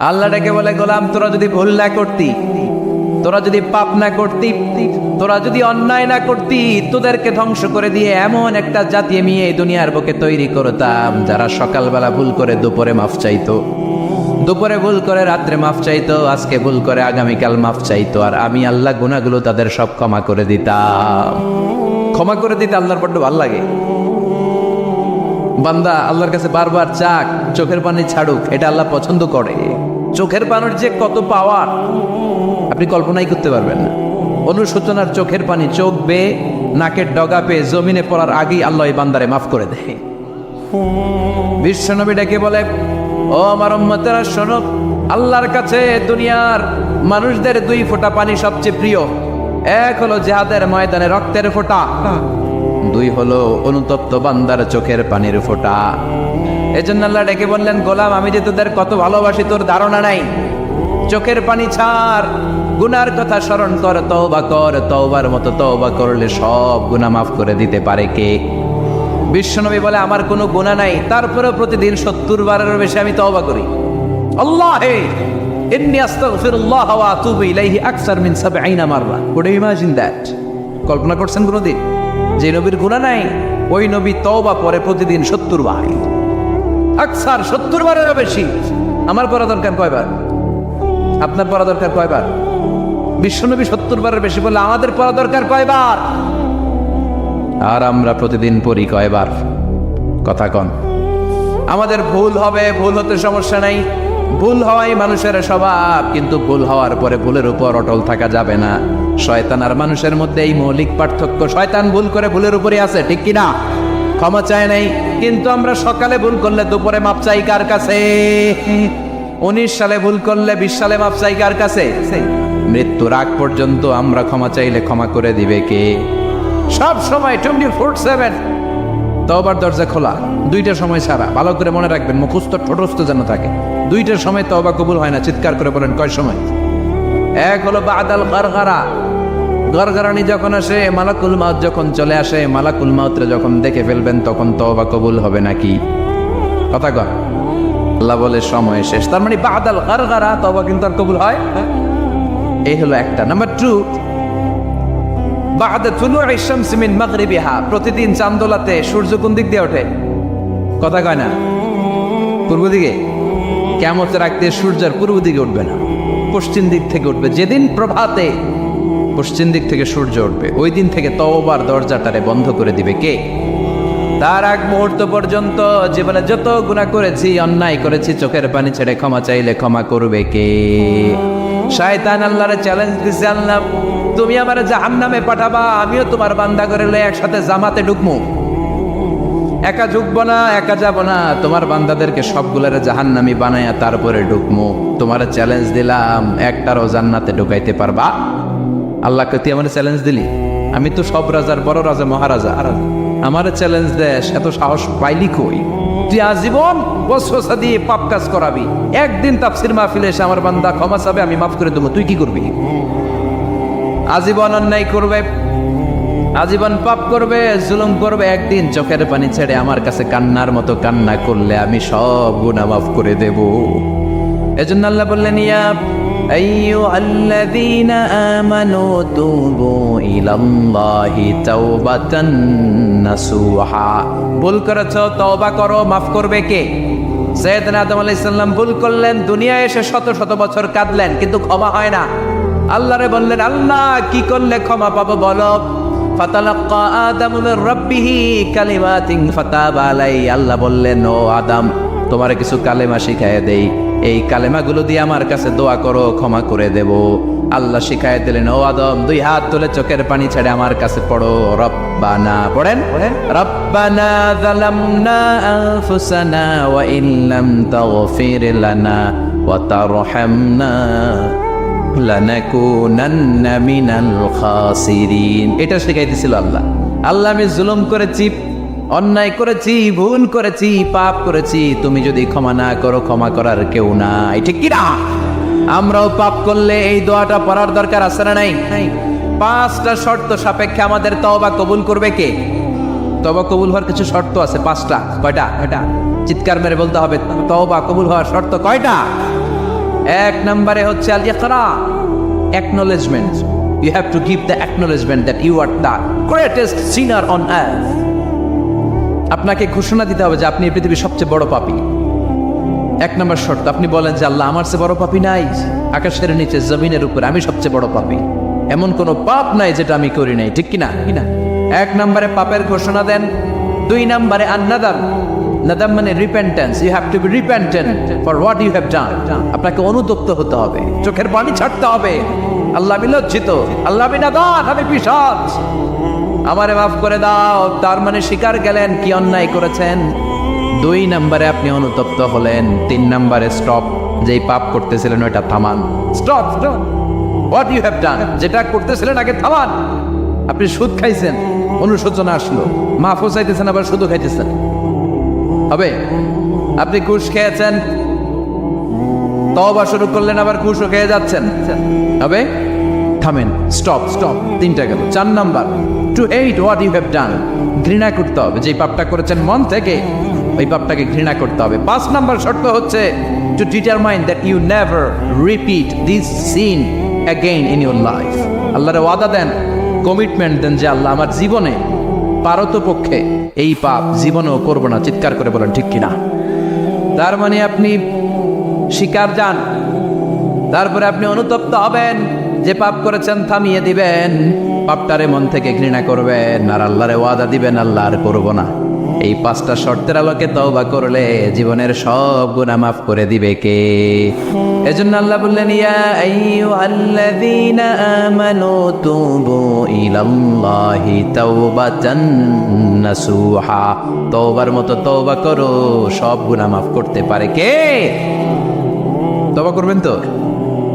আল্লাহ ডেকে বলে, গোলাম তোরা যদি ভুল না করতি, তোরা যদি পাপ না করতি, তোরা যদি অন্যায় না করতি, তোদেরকে ধ্বংস করে দিয়ে এমন একটা জাতি আমি এই দুনিয়ার বুকে তৈরি করতাম যারা সকালবেলা ভুল করে দুপুরে মাফ চাইতো, দুপুরে ভুল করে রাত্রে মাফ চাইতো, আজকে ভুল করে আগামীকাল মাফ চাইতো, আর আমি আল্লাহ গুনাহগুলো তাদের সব ক্ষমা করে দিতাম। ক্ষমা করে দিতে আল্লাহর বড্ড ভালো লাগে। বান্দা আল্লাহর কাছে বারবার চাক, চোখের পানি ছাড়ুক, এটা আল্লাহ পছন্দ করে। চোখের পানির যে কত পাওয়ার আপনি কল্পনাই করতে পারবেন না। অনুশোচনার চোখের পানি চোখ বেয়ে নাকের ডগা পেয়ে জমিনে পড়ার আগেই আল্লাহ এই বান্দারে মাফ করে দেয়। বিশ্বনবী ডেকে বলে, ও আমার উম্মতেরা শোনো, আল্লাহর কাছে দুনিয়ার মানুষদের দুই ফোঁটা পানি সবচেয়ে প্রিয়। এক হলো জিহাদের ময়দানে রক্তের ফোঁটা, দুই হলো অনুতপ্ত বান্দার চোখের পানির ফোঁটা। এজন্য আল্লাহ ডেকে বললেন, গোলাম আমি যে তোদের কত ভালোবাসি তোর ধারণা নাই। চোখের পানি ছাড়, গুনার কথা স্মরণ কর, তওবা কর, তওবার মতো তওবা করলে সব গুনাহ মাফ করে দিতে পারে কে? বিশ্বনবী বলে, আমার কোনো গুনাহ নাই, তারপরেও প্রতিদিন 70 বারেরও বেশি আমি তওবা করি। আল্লাহে ইন্নী আস্তাগফিরুল্লাহ ওয়া আতুবু ইলাইহি আকসার মিন 70 মাররা। Could you imagine that? কল্পনা করছেন কোনোদিন যে নবীর গুনাহ নাই, ওই নবী তওবা করে প্রতিদিন 70 বার, আকসার 70 বারেরও বেশি। আমার পড়া দরকার কয়বার? আপনার পড়া দরকার কয়বার? বিশ্বনবী 70 বারের বেশি বললে আমাদের পড়া দরকার কয়বার? আর আমরা প্রতিদিন পড়ি কয়বার? কথা কন। আমাদের ভুল হবে, ভুল হতে সমস্যা নাই, ভুল হওয়াই মানুষের স্বভাব, কিন্তু ভুল হওয়ার পরে ভুলের উপর অটল থাকা যাবে না। শয়তান আর মানুষের মধ্যে এই মৌলিক পার্থক্য। শয়তান ভুল করে ভুলের উপরই আছে, ঠিক কিনা? ক্ষমা চায় নাই, কিন্তু আমরা সকালে ভুল করলে দুপুরে মাপ চাই কার কাছে? 19 সালে ভুল করলে 20 সালে মাপ চাই কার কাছে? মৃত্যুর আগ পর্যন্ত আমরা ক্ষমা চাইলে ক্ষমা করে দিবে কে? সব সময় 24/7 তওবার দরজা খোলা, দুইটা সময় ছাড়া। ভালো করে মনে রাখবেন, মুখস্থ ঠোঁটস্থ যেন থাকে। দুইটার সময় তওবা কবুল হয় না, চিৎকার করে বলেন কয় সময়? এক হলো বাদাল গারগারা, গরগরানি যখন আসে, মালাকুল মাউত যখন চলে আসে, মালাকুল মাউতরে যখন দেখে ফেলবেন তখন তওবা কবুল হবে নাকি? কথা কর। আল্লাহ বলে সময় শেষ, তার মানে বাদাল গারগারা তওবা কিন্তু আর কবুল হয়। এই হলো একটা। নাম্বার 2, বাদা তুলুই শামস মিন মাগরিবিহা, প্রতিদিন চাঁদোলাতে সূর্য কোন দিক দিয়ে ওঠে? কথা কয় না? পূর্ব দিকে। কিয়ামতের আগ দিয়ে সূর্যের পূর্ব দিকে উঠবে না, পশ্চিম দিক থেকে উঠবে। যেদিন প্রভাতে পশ্চিম দিক থেকে সূর্য উঠবে, ওই দিন থেকে তওবার দরজাটারে বন্ধ করে দিবে কে? তার আগ মুহূর্ত পর্যন্ত জীবনে যত গুনাহ করেছি, অন্যায় করেছি, চোখের পানি ছেড়ে ক্ষমা চাইলে ক্ষমা করবে কে? শয়তান আল্লাহরে চ্যালেঞ্জ দিছে, আল্লাহ তুমি আমারে জাহান্নামে পাঠাবা, আমিও তোমার বান্দা করে লয়ে একসাথে জামাতে ঢুকমু। একা ঢুকবো না, একা যাবো না, তোমার বান্দাদেরকে সবগুলারে জাহান্নামী বানায়া তারপরে ঢুকমু। তোমার চ্যালেঞ্জ দিলাম, একটারও জান্নাতে ঢুকাইতে পারবা? আল্লাহকে তুই আমার চ্যালেঞ্জ দিলি? আমি তো সব রাজার বড় রাজা, মহারাজা, আমার চ্যালেঞ্জ দেশ, এত সাহস পাইলি কই? তুই আজীবন বসবসা দিয়ে পাপ কাজ করাবি, একদিন তাফসির মাহফিলে এসে আমার বান্দা ক্ষমা চাবে, আমি মাফ করে দেবো, তুই কি করবি? আজীবন অন্যায় করবে, আজীবন পাপ করবে, জুলুম করবে, একদিন চোখের পানি ছেড়ে আমার কাছে কান্নার মতো কান্না করলে আমি সব গুনাহ মাফ করে দেব। এজন্য আল্লাহ বললেন, ইয়া আইয়ুহাল্লাযীনা আমানু তুবু ইলাল্লাহি তাওবাতান নাসুহা। ভুল করেছো, তওবা করো, মাফ করবে কে? সাইয়েদনা আদম আলাইহিস সালাম ভুল করলেন, দুনিয়ায় এসে শত শত বছর কাঁদলেন, কিন্তু ক্ষমা হয় না। আল্লাহরে বললেন, আল্লাহ কি করলে ক্ষমা পাবো বলো? ফাতালাক্কা আদামু মির রাব্বিহি কালিমাতিন ফাতাবা আলাইহি। আল্লাহ বললেন, ও আদম, তোমারে কিছু কালেমা শিখায় দেই, এই কালেমাগুলো দিয়ে আমার কাছে দোয়া করো, ক্ষমা করে দেব। আল্লাহ শিখায় দিলেন, ও আদম, 2 হাত তুলে চোখের পানি ছেড়ে আমার কাছে পড়ো, রব্বানা, পড়েন, রব্বানা যালামনা আনফুসানা ওয়া ইল্লাম তাগফির লানা ওয়া তারহামনা লানাকুনান্না মিনাল খাসিরিন। এটা শিখাইতেছিল আল্লাহ। আল্লাহ, আমি জুলুম করেছি, অন্যায় করেছি, ভুল করেছি, পাপ করেছি, তুমি যদি ক্ষমা না করো, ক্ষমা করার কেউ নাই, ঠিক কি না? আমরাও পাপ করলে এই দোয়াটা পড়ার দরকার আছে না নাই? 5টা শর্ত সাপেক্ষে আমাদের তওবা কবুল করবে কে? তওবা কবুল হওয়ার কিছু শর্ত আছে 5টা। কয়টা? চিৎকার মেরে বলতে হবে, তওবা কবুল হওয়ার শর্ত কয়টা? এক নম্বরে হচ্ছে আল ইকরা, acknowledgement. You have to give the acknowledgement that you are the greatest sinner on earth. আপনাকে ঘোষণা দিতে হবে যে আপনি এই পৃথিবীর সবচেয়ে বড় পাপী। এক নম্বর শর্ত, আপনি বলেন যে আল্লাহ আমার চেয়ে বড় পাপী নাই, আকাশের নিচে জমিনের উপরে আমি সবচেয়ে বড় পাপী, এমন কোনো পাপ নাই যেটা আমি করি নাই, ঠিক কিনা? এক নম্বরে পাপের ঘোষণা দেন। দুই নম্বরে আন-নাদাম, নাদাম মানে repentance. You have to be repentant for what you have done. আপনাকে অনুতপ্ত হতে হবে, চোখের পানি ছাড়তে হবে। আল্লাহ আমি লজ্জিত, আল্লাহ আমি নাদান, আমি পিশাচ, আমারে মাফ করে দাও। তার মানে স্বীকার গেলেন কি অন্যায় করেছেন। দুই নম্বরে আপনি অনুতপ্ত হলেন। তিন নম্বরে স্টপ, যেই পাপ করতেছিলেন ওইটা থামান। Stop, what you have done, যেটা করতেছিলেন আগে থামান। আপনি সুদ খাইছেন, অনুশোচনা আসলো, মাফও চাইতেছেন, আবার সুদও খাইতেছেন, হবে? আপনি ঘুষ খেয়েছেন, তওবা শুরু করলেন, আবার ঘুষও খেয়ে যাচ্ছেন, হবে? থামেন, স্টপ। তিনটা গেল। চার number, to hate what you have done, ঘৃণা করতে হবে। যে পাপটা করেছেন মন থেকে, ওই পাপটাকে ঘৃণা করতে হবে। পাঁচ নাম্বার শর্ত হচ্ছে to determine that you never repeat this sin again in your life. আল্লাহরে ওয়াদা দেন, কমিটমেন্ট দেন যে আল্লাহ আমার জীবনে পারতপক্ষে এই পাপ জীবনেও করবো না। চিৎকার করে বলেন ঠিক কিনা? তার মানে আপনি স্বীকার যান, তারপরে আপনি অনুতপ্ত হবেন, যে পাপ করেছেন থামিয়ে দিবেন, পাপটারে মন থেকে ঘৃণা করবেন, আর আল্লাহরে ওয়াদা দিবেন আল্লাহ আর করবো না। এই পাঁচটা শর্তের আলোকে তওবা করলে জীবনের সব গুনাহ মাফ করে দিবে কে? এজন্য আল্লাহ বললেন, ইয়া আইয়ুহাল্লাযীনা আমানু তুবু ইলাল্লাহি তাওবাতান নাসুহা। তওবার মতো তওবা করো, সব গুনাহ মাফ করতে পারে কে? তওবা করবেন তো?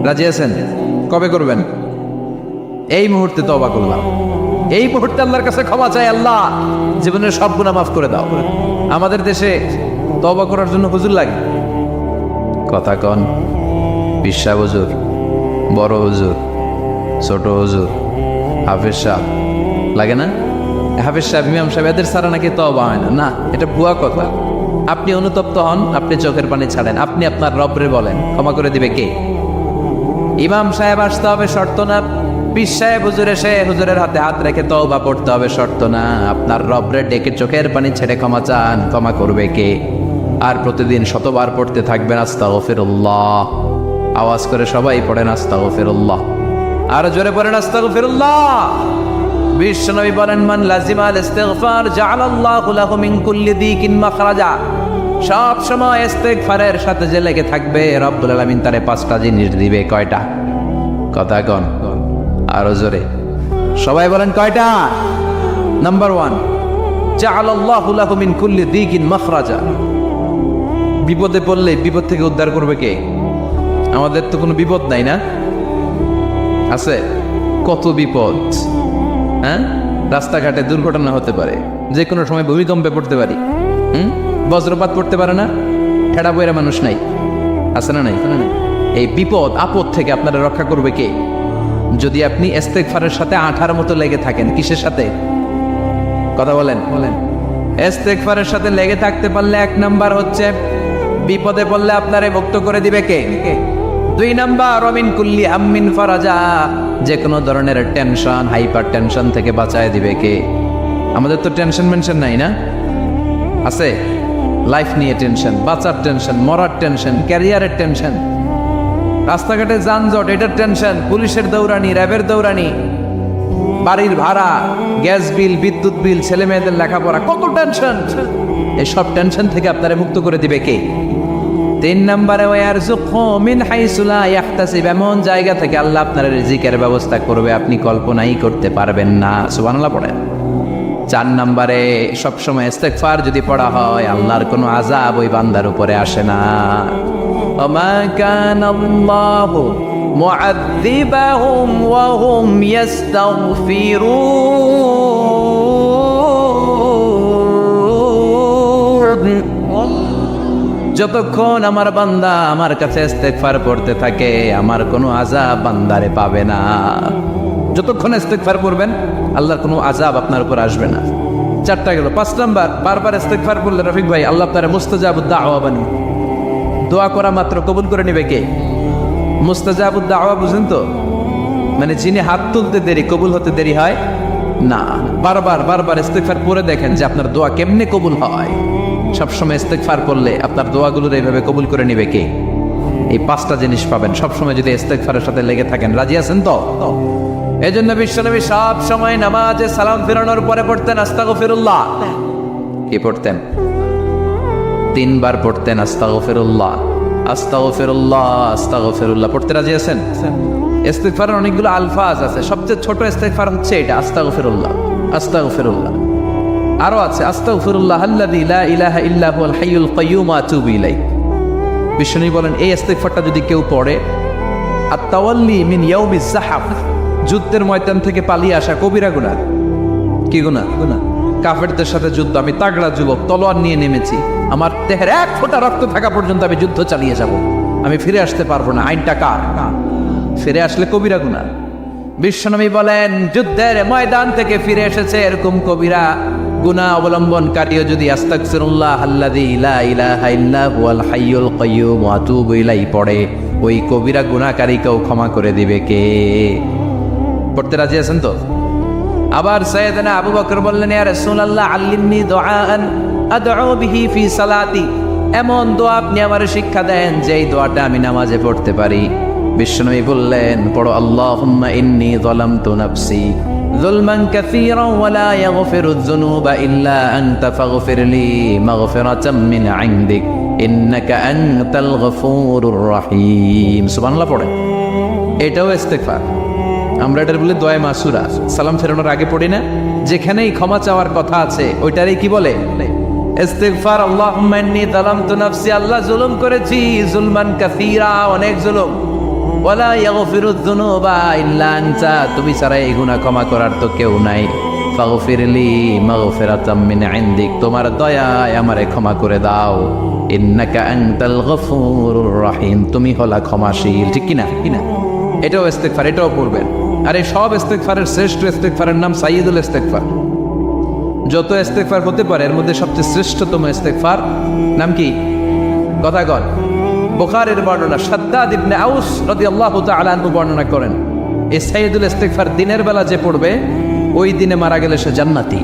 রাজি আছেন? কবে করবেন? এই মুহূর্তে তওবা করলাম, এই মুহূর্তে আল্লাহর কাছে ক্ষমা চাই, আল্লাহ জীবনের সব গুনাহ মাফ করে দাও। আমাদের দেশে তওবা করার জন্য হুজুর লাগে, কথা কন, বিশ্বাস হুজুর, বড় হুজুর, ছোট হুজুর, হাফেজ সাহেব লাগে না? হাফেজ সাহেব, ইমাম সাহেব, এদের ছাড়া নাকি তওবা হয় না। না, এটা ভুয়া কথা। আপনি অনুতপ্ত হন, আপনি চোখের পানি ছাড়েন, আপনি আপনার রবরে বলেন, ক্ষমা করে দিবে কে? ইমাম সাহেব আসতে হবে শর্ত না, পীর সাহেব হুজুর এসে হুজুরের হাতে হাত রেখে তওবা পড়তে হবে শর্ত না। আপনার রবরে ডেকে চোখের পানি ছেড়ে ক্ষমা চান, ক্ষমা করবে কে? আর প্রতিদিন শতবার পড়তে থাকবেন আস্তাগফিরুল্লাহ। আওয়াজ করে সবাই পড়েন আস্তাগফিরুল্লাহ, আর জোরে পড়েন আস্তাগফিরুল্লাহ। বিশ্বনবী বলেন, মান লাজিমাল ইস্তিগফার জাআলাল্লাহু লাহু মিন কুল্লি দিকিন মাখরাজা। সব সময় ইস্তিগফারের সাথে যে লেগে থাকবে, রব্বুল আলামিন তারে পাঁচটা জিনিস দিবে। কয়টা? কথা কন, আরো জোরে সবাই বলেন কয়টা? নাম্বার 1, জাআলাল্লাহু লাহু মিন কুল্লি দিকিন মাখরাজা। বিপদে পড়লে বিপদ থেকে উদ্ধার করবে কে? আমাদের তো কোনো বিপদ নাই, না আছে? কত বিপদ, হ্যাঁ? রাস্তাঘাটে দুর্ঘটনা হতে পারে, যে কোনো সময় ভূমিকম্পে পড়তে পারি, বজ্রপাত পড়তে পারে না, ঠেড়া বইরা মানুষ নাই, আছে না নাই? এই বিপদ আপদ থেকে আপনারা রক্ষা করবে কে? যদি আপনি ইস্তেগফারের সাথে আঠার মতো লেগে থাকেন। কিসের সাথে? কথা বলেন। ইস্তেগফারের সাথে লেগে থাকতে পারলে এক নাম্বার হচ্ছে বিপদে পড়লে আপনারে মুক্ত করে দিবে কে? দুই নাম্বার, মিন কুল্লি হাম্মিন ফারাজা। যে কোনো ধরনের টেনশন, হাইপার টেনশন থেকে বাঁচায় দিবে কে? আমাদের তো টেনশন মেনশন নাই, না আছে? লাইফ নিয়ে টেনশন, বাঁচার টেনশন, মরার টেনশন, ক্যারিয়ারের টেনশন, রাস্তাঘাটে যানজট, এটার টেনশন, পুলিশের দৌড়ানি, র্যাবের দৌড়ানি, বাড়ির ভাড়া, গ্যাস বিল, বিদ্যুৎ বিল, ছেলে মেয়েদের লেখাপড়া, কত টেনশন। এসব টেনশন থেকে আপনারা মুক্ত করে দিবে কে? তিন নম্বরে, ওয়ারযুকহু মিন হাইসু লা ইয়াহতাসিব। এমন জায়গা থেকে আল্লাহ আপনার রিজিকের ব্যবস্থা করবে আপনি কল্পনাই করতে পারবেন না। সুবহানাল্লাহ পড়েন। চার নম্বরে, সবসময় ইস্তেগফার যদি পড়া হয়, আল্লাহর কোনো আযাব ওই বান্দার উপরে আসে না। ওমা কানাল্লাহু মুআযযিবাহুম ওয়া হুম ইস্তাগফিরুন। যতক্ষণ আমার বান্দা আমার কাছে ইস্তেগফার পড়তে থাকে, আমার কোনো আযাব বান্দারে পাবে না। যতক্ষণ ইস্তেগফার পড়বেন, আল্লাহর কোনো আযাব আপনার উপর আসবে না। চারটা গেল। পাঁচ নাম্বার, বারবার ইস্তেগফার পড়লে রফিক ভাই আল্লাহ তাআলা মুস্তাজাবুদ দাওয়া বানাবে। দোয়া করা মাত্র কবুল করে নেবে কে? মুস্তাজাবুদ দাওয়া বুঝেন তো, মানে যিনি হাত তুলতে দেরি কবুল হতে দেরি হয় না। বারবার বারবার ইস্তেগফার পড়ে দেখেন যে আপনার দোয়া কেমনে কবুল হয়। সবসময় ইস্তেগফার করলে আপনার দোয়াগুলোর এইভাবে কবুল করে নিবে কে? এই 5টা জিনিস পাবেন সবসময় যদি ইস্তেগফারের সাথে লেগে থাকেন। রাজি আছেন তো? এই জন্য বিশ্বনবী সব সময় নামাজে সালাম ফেরানোর পরে পড়তেন আস্তাগফিরুল্লাহ। কি পড়তেন? 3 বার পড়তেন আস্তাগফিরুল্লাহ, আস্তাগফিরুল্লাহ, আস্তাগফিরুল্লাহ। পড়তে রাজি আছেন? ইস্তেগফারের অনেকগুলো আলফাজ আছে, সবচেয়ে ছোট ইস্তেগফার হচ্ছে এটা, আস্তাগফিরুল্লাহ, আস্তাগফিরুল্লাহ। আরো আছে আস্তাগফিরুল্লাহ আল্লাযী লা ইলাহা ইল্লা হুয়াল হাইয়ুল কাইয়্যুম ওয়া আতুবু ইলাইহি। বিষ্ণু বলেন এই ইস্তেগফারটা যদি কেউ পড়ে, আত-তাওয়াল্লি মিন ইয়াউমিজ যাহাফ, যুদ্ধের ময়দান থেকে পালিয়ে আসা কবিরা গুনাহ। কি গুনাহ? কাফেরদের সাথে যুদ্ধ, আমি তাগড়া যুবক, তলোয়ার নিয়ে নেমেছি, আমার দেহের 1 ফোঁটা রক্ত থাকা পর্যন্ত আমি যুদ্ধ চালিয়ে যাব, আমি ফিরে আসতে পারবো না, আইনটা কার? ফিরে আসলে কবিরা গুনাহ। বিশ্বনবী বলেন যুদ্ধের ময়দান থেকে ফিরে এসেছে এরকম কবিরা গুনাহ অবলম্বনকারীও যদি আস্তাগফিরুল্লাহ আল্লাযী লা ইলাহা ইল্লা হুয়াল হাইয়ুল কাইয়্যুম ওয়া আতুবু ইলাইহি পড়ে, ওই কবিরা গুনাহকারীকেও ক্ষমা করে দিবে কে? পড়তে রাজি আছেন তো? আবার সাইয়েদনা আবু বকর বললেন ইয়া রাসূলুল্লাহ আল্লিমনি দুআআন আদউ বিহি ফি সালাতি, এমন দোয়া আপনি আমারে শিক্ষা দেন যে এই দোয়াটা আমি নামাজে পড়তে পারি। বিশ্বনবী বললেন পড়ো আল্লাহুম্মা ইন্নী যালামতু নাফসি যুলমান কাসীরান ওয়া লা ইয়াগফিরুয যুনুবা ইল্লা আনতা ফাগফিরলি মাগফিরাতাম মিন ইনদিক ইন্নাকা আনতাল গফুরুর রহিম। সুবহানাল্লাহ পড়ে। এটাও ইস্তেগফার। আমরা এটার বলে দোয়া মাসুরা, সালাম ফেরানোর আগে পড়ি না? যেখানেই ক্ষমা চাওয়ার কথা আছে ওইটারই কি বলে? ইস্তেগফার। আল্লাহুম্মা ইন্নী যালামতু নাফসি, আল্লাহ জুলুম করেছি, যুলমান কাসীরা, অনেক জুলুম, ওয়ালা ইয়াগফিরুয যুনুবা ইল্লা আনতা, তুমি ছাড়া এই গুনাহ ক্ষমা করার তো কেউ নাই। ফাগফিরলি মাগফিরাতাম মিন ইনদিক, তোমার দয়ায় আমারে ক্ষমা করে দাও। ইন্নাকা আনতাল গফুরুর রহিম, তুমি হলা ক্ষমাশীল। ঠিক কি না? এটাও ইস্তেগফার, এটাও পড়বেন। আর এই সব ইস্তেগফারের শ্রেষ্ঠ ইস্তেগফারের নাম সাইয়্যিদুল ইস্তেগফার। যত ইস্তেগফার হতে পারে এর মধ্যে সবচেয়ে শ্রেষ্ঠতম ইস্তেগফার নাম কি? কথা কন। বুখারীর বর্ণনা, শাদ্দাদ ইবনে আউস রাদিয়াল্লাহু তাআলা আনহু বর্ণনা করেন এই সাইয়্যিদুল ইস্তেগফার দিনের বেলা যে পড়বে ওই দিনে মারা গেলে সে জান্নাতি।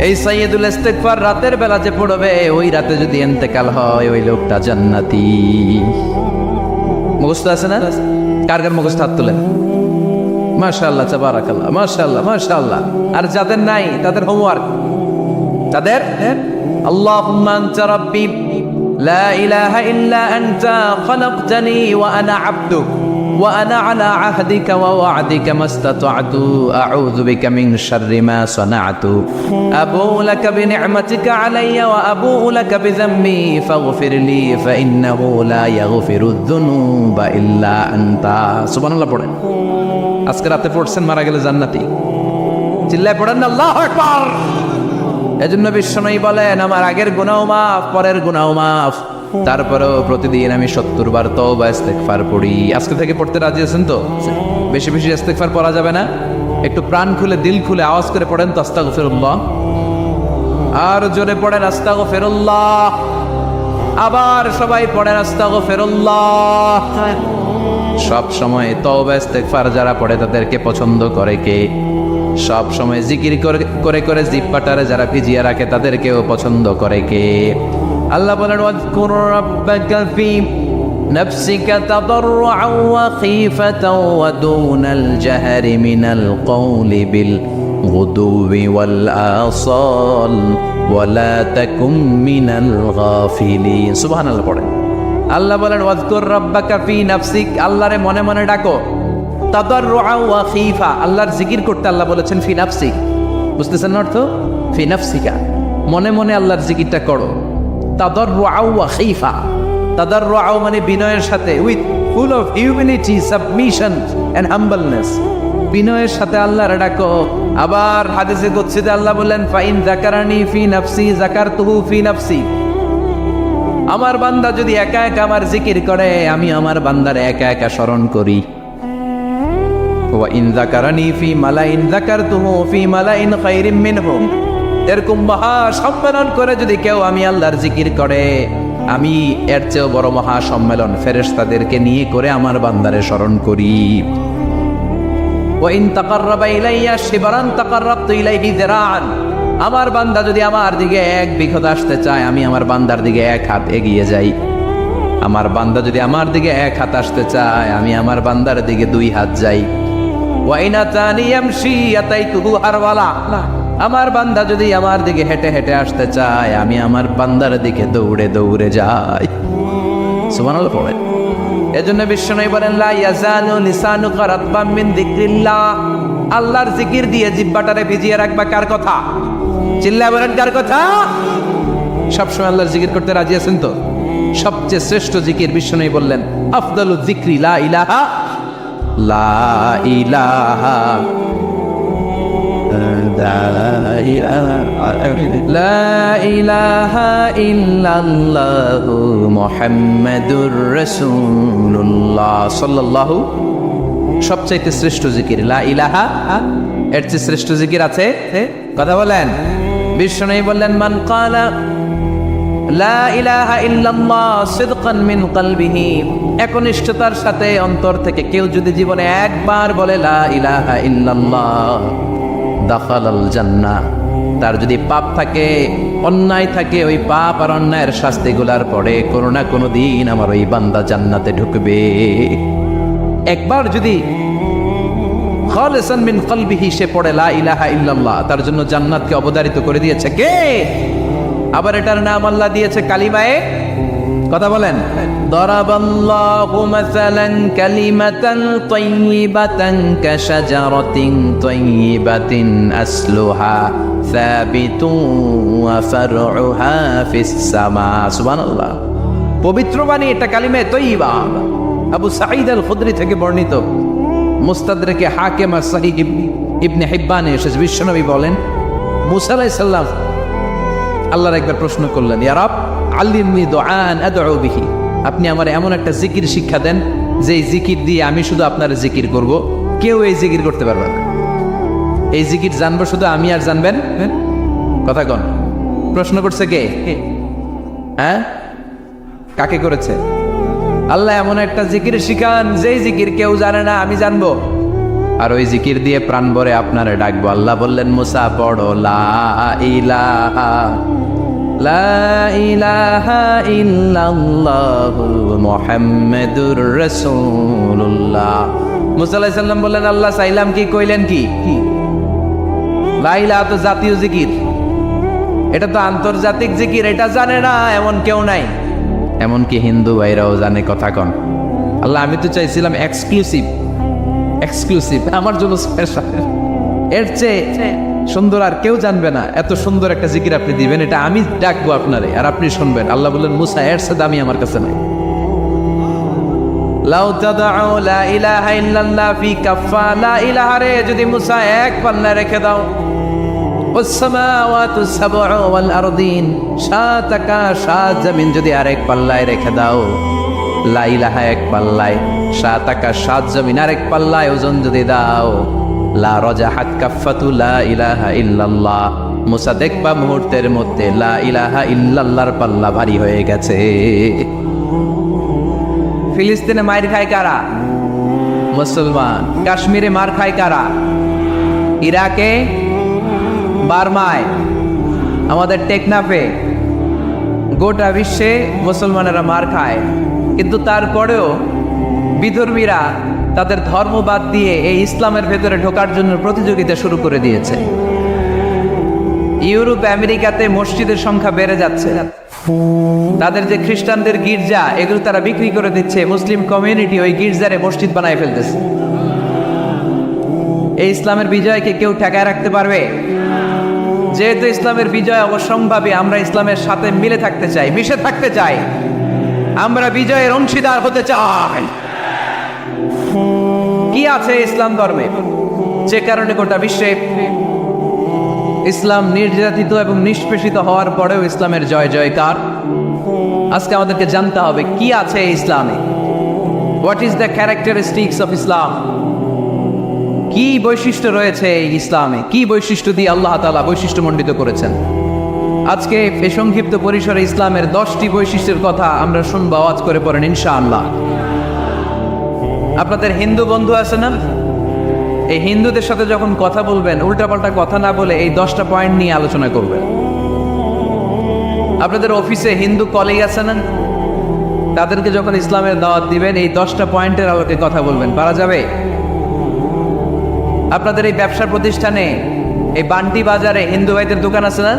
এই সাইয়্যিদুল ইস্তেগফার রাতের বেলা যে পড়বে ওই রাতে যদি ইন্তেকাল হয় ওই লোকটা জান্নাতি। মুখস্থ আছে না? কার কার মুখস্থ হাত তোলেন? মাশাআল্লাহ, তাবারাকাল্লাহ, মাশাআল্লাহ, মাশাআল্লাহ। আর যাদের নাই তাদের হোমওয়ার্ক, তাদের আল্লাহুম্মা আনতা রাব্বি লা ইলাহা ইল্লা আনতা খালাকতানি ওয়া আনা আবদুক ওয়া আনা আলা আহদিকা ওয়া ওয়া'দিকা মাস্তাতা'তু আউযু বিকা মিন শাররি মা সানা'তু আবুউ লাকা বিনি'মাতিকা আলাইয়া ওয়া আবুউ লাকা বিযাম্মি ফাগফিরলি ফাইন্নাহু লা ইয়াগফিরুয যুনুবা ইল্লা আনতা। সুবহানাল্লাহ পড়েন। আজকে রাতে পড়ছেন, মারা গেলে জান্নাতি। চিল্লায় পড়েন না আল্লাহু আকবার। এজন্য বিশ্বনবী বলেন আমার আগের গুনাহ মাফ, পরের গুনাহ মাফ, তারপরেও প্রতিদিন আমি 70 বার তওবা ইস্তেগফার পড়ি। আজকে থেকে পড়তে রাজি আছেন তো? বেশি বেশি ইস্তেগফার পড়া যাবে না? একটু প্রাণ খুলে দিল খুলে আওয়াজ করে পড়েন তো আস্তাগফিরুল্লাহ। আর জোরে পড়েন আস্তাগফিরুল্লাহ। আবার সবাই পড়েন আস্তাগফিরুল্লাহ। সব সময় তওবা ইস্তেগফার যারা পড়ে তাদেরকে পছন্দ করে কে? সব সময় জিকির করে করে জিহ্বাটারে যারা ভিজিয়ে রাখে তাদেরকেও পছন্দ করে কে? আল্লাহ বলেন ওয়াজকুর রাব্বাকা ফি নাফসিকা তাদাররুআন ওয়া খীফাতান ওয়া দুনাল জাহরি মিনাল কওলি বিল গুদুবি ওয়াল আসাল ওয়া লা তাকুম মিনাল গাফিলিন। সুবহানাল্লাহ পড়েন। আল্লাহ বলেন ওয়াজকুর রাব্বাকা ফি নাফসিক, আল্লাহরে মনে মনে ডাকো। তাদাররুআন ওয়া খীফা, আল্লাহর জিকির করতে আল্লাহ বলেছেন ফি নাফসিক। বুঝতেছেন অর্থ? ফি নাফসিকা, মনে মনে আল্লাহর জিকিরটা করো। তাদাররুআন ওয়া খীফা, তাদাররুআন মানে বিনয়ের সাথে, with full of humanity, submission and humbleness, বিনয়ের সাথে আল্লাহর ডাকো। আবার হাদিসে কুদসিতে আল্লাহ বলেন ফাইন যাকারানি ফি নাফসি যাকারতুহু ফি নাফসি, আমার বান্দা যদি একা একা আমার জিকির করে আমি আমার বান্দার একা একা স্মরণ করি। ওয়া ইন যাকারানি ফি মালাইন যাকারতুহু ফি মালাইন খায়রিম মিনহু, এরকম মহা সম্মেলন করে যদি কেউ আমি আল্লাহর জিকির করে আমি এর চেয়েও বড় মহা সম্মেলন ফেরেশতাদেরকে নিয়ে করে আমার বান্দারে স্মরণ করি। ওয়াইন তাকাররাবা ইলাইয়া শিবরান তাকাররাবতু ইলাইহি যিরাআন, আমার বান্দা যদি আমার দিকে এক বিঘত আসতে চায়, আমি আমার বান্দার দিকে এক হাত এগিয়ে যাই। আমার বান্দা যদি আমার দিকে এক হাত আসতে চায়, আমি আমার বান্দার দিকে 2 হাত যাই। ওয়াইন আতানি ইয়ামশি আতাইতুহু হারওয়ালা, আমার বান্দা যদি আমার দিকে হেঁটে হেঁটে আসতে চায়, আমি আমার বান্দার দিকে দৌড়ে দৌড়ে যাই। সুবহানাল্লাহ পড়েন। এজন্য বিশ্বনবী বলেন, লা ইয়াজালু লিসানুকা রাতবাম মিন যিকরিল্লাহ, আল্লাহর জিকির দিয়ে জিহ্বাটারে ভিজিয়ে রাখবা। কার কথা? চিল্লায় বলেন কার কথা? সবসময় আল্লাহর জিকির করতে রাজি আছেন তো? সবচেয়ে শ্রেষ্ঠ জিকির বিশ্বনবী বললেন, আফদালু যিকরি লা ইলাহা লা ইলাহা লা ইলাহা ইল্লাল্লাহু মুহাম্মাদুর রাসূলুল্লাহ সাল্লাল্লাহু। সবচাইতে শ্রেষ্ঠ জিকির লা ইলাহা, এর চেয়ে শ্রেষ্ঠ জিকির আছে? কথা বলেন। বিশ্বনবী বললেন, মান ক্বালা লা ইলাহা ইল্লাল্লাহ সিদকান মিন কলবিহি, একনিষ্ঠতার সাথে অন্তর থেকে কেউ যদি জীবনে একবার বলে লা ইলাহা ইল্লাল্লাহ, দাখালাল জান্নাহ, তার যদি পাপ থাকে, অন্যায় থাকে, ওই পাপ আর অন্যায়ের শাস্তিগুলার পরে কোনো না কোনো দিন আমার ওই বান্দা জান্নাতে ঢুকবে। একবার যদি খালিসান মিন কলবিহি সে পড়ে লা ইলাহা ইল্লাল্লাহ, তার জন্য জান্নাতকে অবধারিত করে দিয়েছে কে? আবার এটার নাম আল্লাহ দিয়েছে কালিমায়ে, কথা বলেন, দরাবাল্লাহু মাসালান কালিমাতান তাইয়িবাতান কাশাজারাতিন তাইয়িবাতিন আসলুহা সাবিতুন ওয়া ফারউহা ফিস সামা। সুবহানাল্লাহ। পবিত্র বাণী, এটা কালিমায়ে তাইয়িবা। আবু সাঈদ আল খুদরি থেকে বর্ণিত, মুস্তাদরাকে হাকিম আর সহিহ ইবনে হিব্বানে এসেছে, বিশ্বনবী বলেন, মুসা আলাইহিস সালাম আল্লাহর একবার প্রশ্ন করলেন, ইয়া রাব আল্লিমনি দুআন আদউ বিহি, আপনি আমার এমন একটা জিকির শিক্ষা দেন যে এই জিকির দিয়ে আমি শুধু আপনার জিকির করব, কেউ এই জিকির করতে পারবে না। এই জিকির জানবো শুধু আমি আর জানবেন। কথা কন। প্রশ্ন করছে কে? হ্যাঁ, কাকে করেছে? আল্লাহ এমন একটা জিকির শিখান যেই জিকির কেউ জানে না, আমি জানবো, আর ওই জিকির দিয়ে প্রাণ ভরে আপনারে ডাকবো। আল্লাহ বললেন, মুসা পড়ো লা ইলাহা লা ইলাহা ইল্লাল্লাহু মুহাম্মাদুর রাসূলুল্লাহ। মুসা আলাইহিস সালাম বললেন, আল্লাহ চাইলাম কি, কইলেন কি? লা ইলাহা তো জাতীয় জিকির, এটা তো আন্তর্জাতিক জিকির, এটা জানে না এমন কেউ নাই। এমনকি হিন্দু ভাইরাও জানে। কথা কন। আল্লাহ, আমি তো চাইছিলাম এক্সক্লুসিভ, আমার জন্য স্পেশাল, এর চেয়ে সুন্দর আর কেউ জানবে না, এত সুন্দর একটা জিকির আপনি দিবেন, এটা আমি ডাকবো আপনারে আর আপনি শুনবেন। আল্লাহ বললেন, মুসা এর চেয়ে দামি আমার কাছে নাই। লাউ তাদউ লা ইলাহা ইল্লাল্লাহ ফি কাফা, লা ইলাহা রে যদি মুসা এক পাল্লায় রেখে দাও, ওয়াস সামাওয়াতু সাবউ ওয়াল আরদিন, 7 আকাশ 7 জমিন যদি আরেক পাল্লায় রেখে দাও, লা ইলাহা এক পাল্লায়, 7 আকাশ 7 জমিন আরেক পাল্লায় ওজন যদি দাও, লা রাজাহাত কাফাতু লা ইলাহা ইল্লাল্লাহ, মুসা দেখবা মুহূর্তের মধ্যে লা ইলাহা ইল্লাল্লাহর পাল্লা ভারী হয়ে গেছে। ফিলিস্তিনে মার খায় কারা? মুসলমান। কাশ্মীরে মার খায় কারা? ইরাকে, বার্মায়, আমাদের টেকনাফে, গোটা বিশ্বে মুসলমানেরা মার খায়। কিন্তু তারপরেও বিধর্মীরা তাদের ধর্ম বাদ দিয়ে এই ইসলামের ভেতরে ঢোকার জন্য প্রতিযোগিতা শুরু করে দিয়েছে। ইউরোপ আমেরিকাতে মসজিদের সংখ্যা বেড়ে যাচ্ছে, তাদের যে খ্রিস্টানদের গির্জা এগুলো তারা বিক্রি করে দিচ্ছে, মুসলিম কমিউনিটি ওই গির্জারে মসজিদ বানায় ফেলতেছে। এই ইসলামের বিজয়কে কেউ ঠেকায় রাখতে পারবে? যেহেতু ইসলামের বিজয় অবশ্যম্ভাবী, আমরা ইসলামের সাথে মিলে থাকতে চাই, মিশে থাকতে চাই, আমরা বিজয়ের অংশীদার হতে চাই। কি আছে ইসলাম ধর্মে যে কারণে গোটা বিশ্বে ইসলাম নির্যাতিত এবং নিষ্পেষিত হওয়ার পরেও ইসলামের জয় জয়কার? আজকে আমাদেরকে জানতে হবে কি আছে ইসলামে। What is the characteristics of Islam? কি বৈশিষ্ট্য রয়েছে এই ইসলামে? কি বৈশিষ্ট্য দিয়ে আল্লাহ তাআলা বৈশিষ্ট্যমণ্ডিত করেছেন? আজকে এই সংক্ষিপ্ত পরিসরে ইসলামের 10টি বৈশিষ্ট্যের কথা আমরা শুনবো, আওয়াজ করে পড়েন ইনশাআল্লাহ। আপনাদের হিন্দু বন্ধু আছে না? এই হিন্দুদের সাথে যখন কথা বলবেন উল্টাপাল্টা কথা না বলে এই 10টা পয়েন্ট নিয়ে আলোচনা করবেন। আপনাদের অফিসে হিন্দু কলিগ আছে না? তাদেরকে যখন ইসলামের দাওয়াত দিবেন এই 10টা পয়েন্টের আলোকে কথা বলবেন, পারা যাবে? আপনাদের এই ব্যবসা প্রতিষ্ঠানে, এই বান্টি বাজারে হিন্দু ভাইদের দোকান আছে না?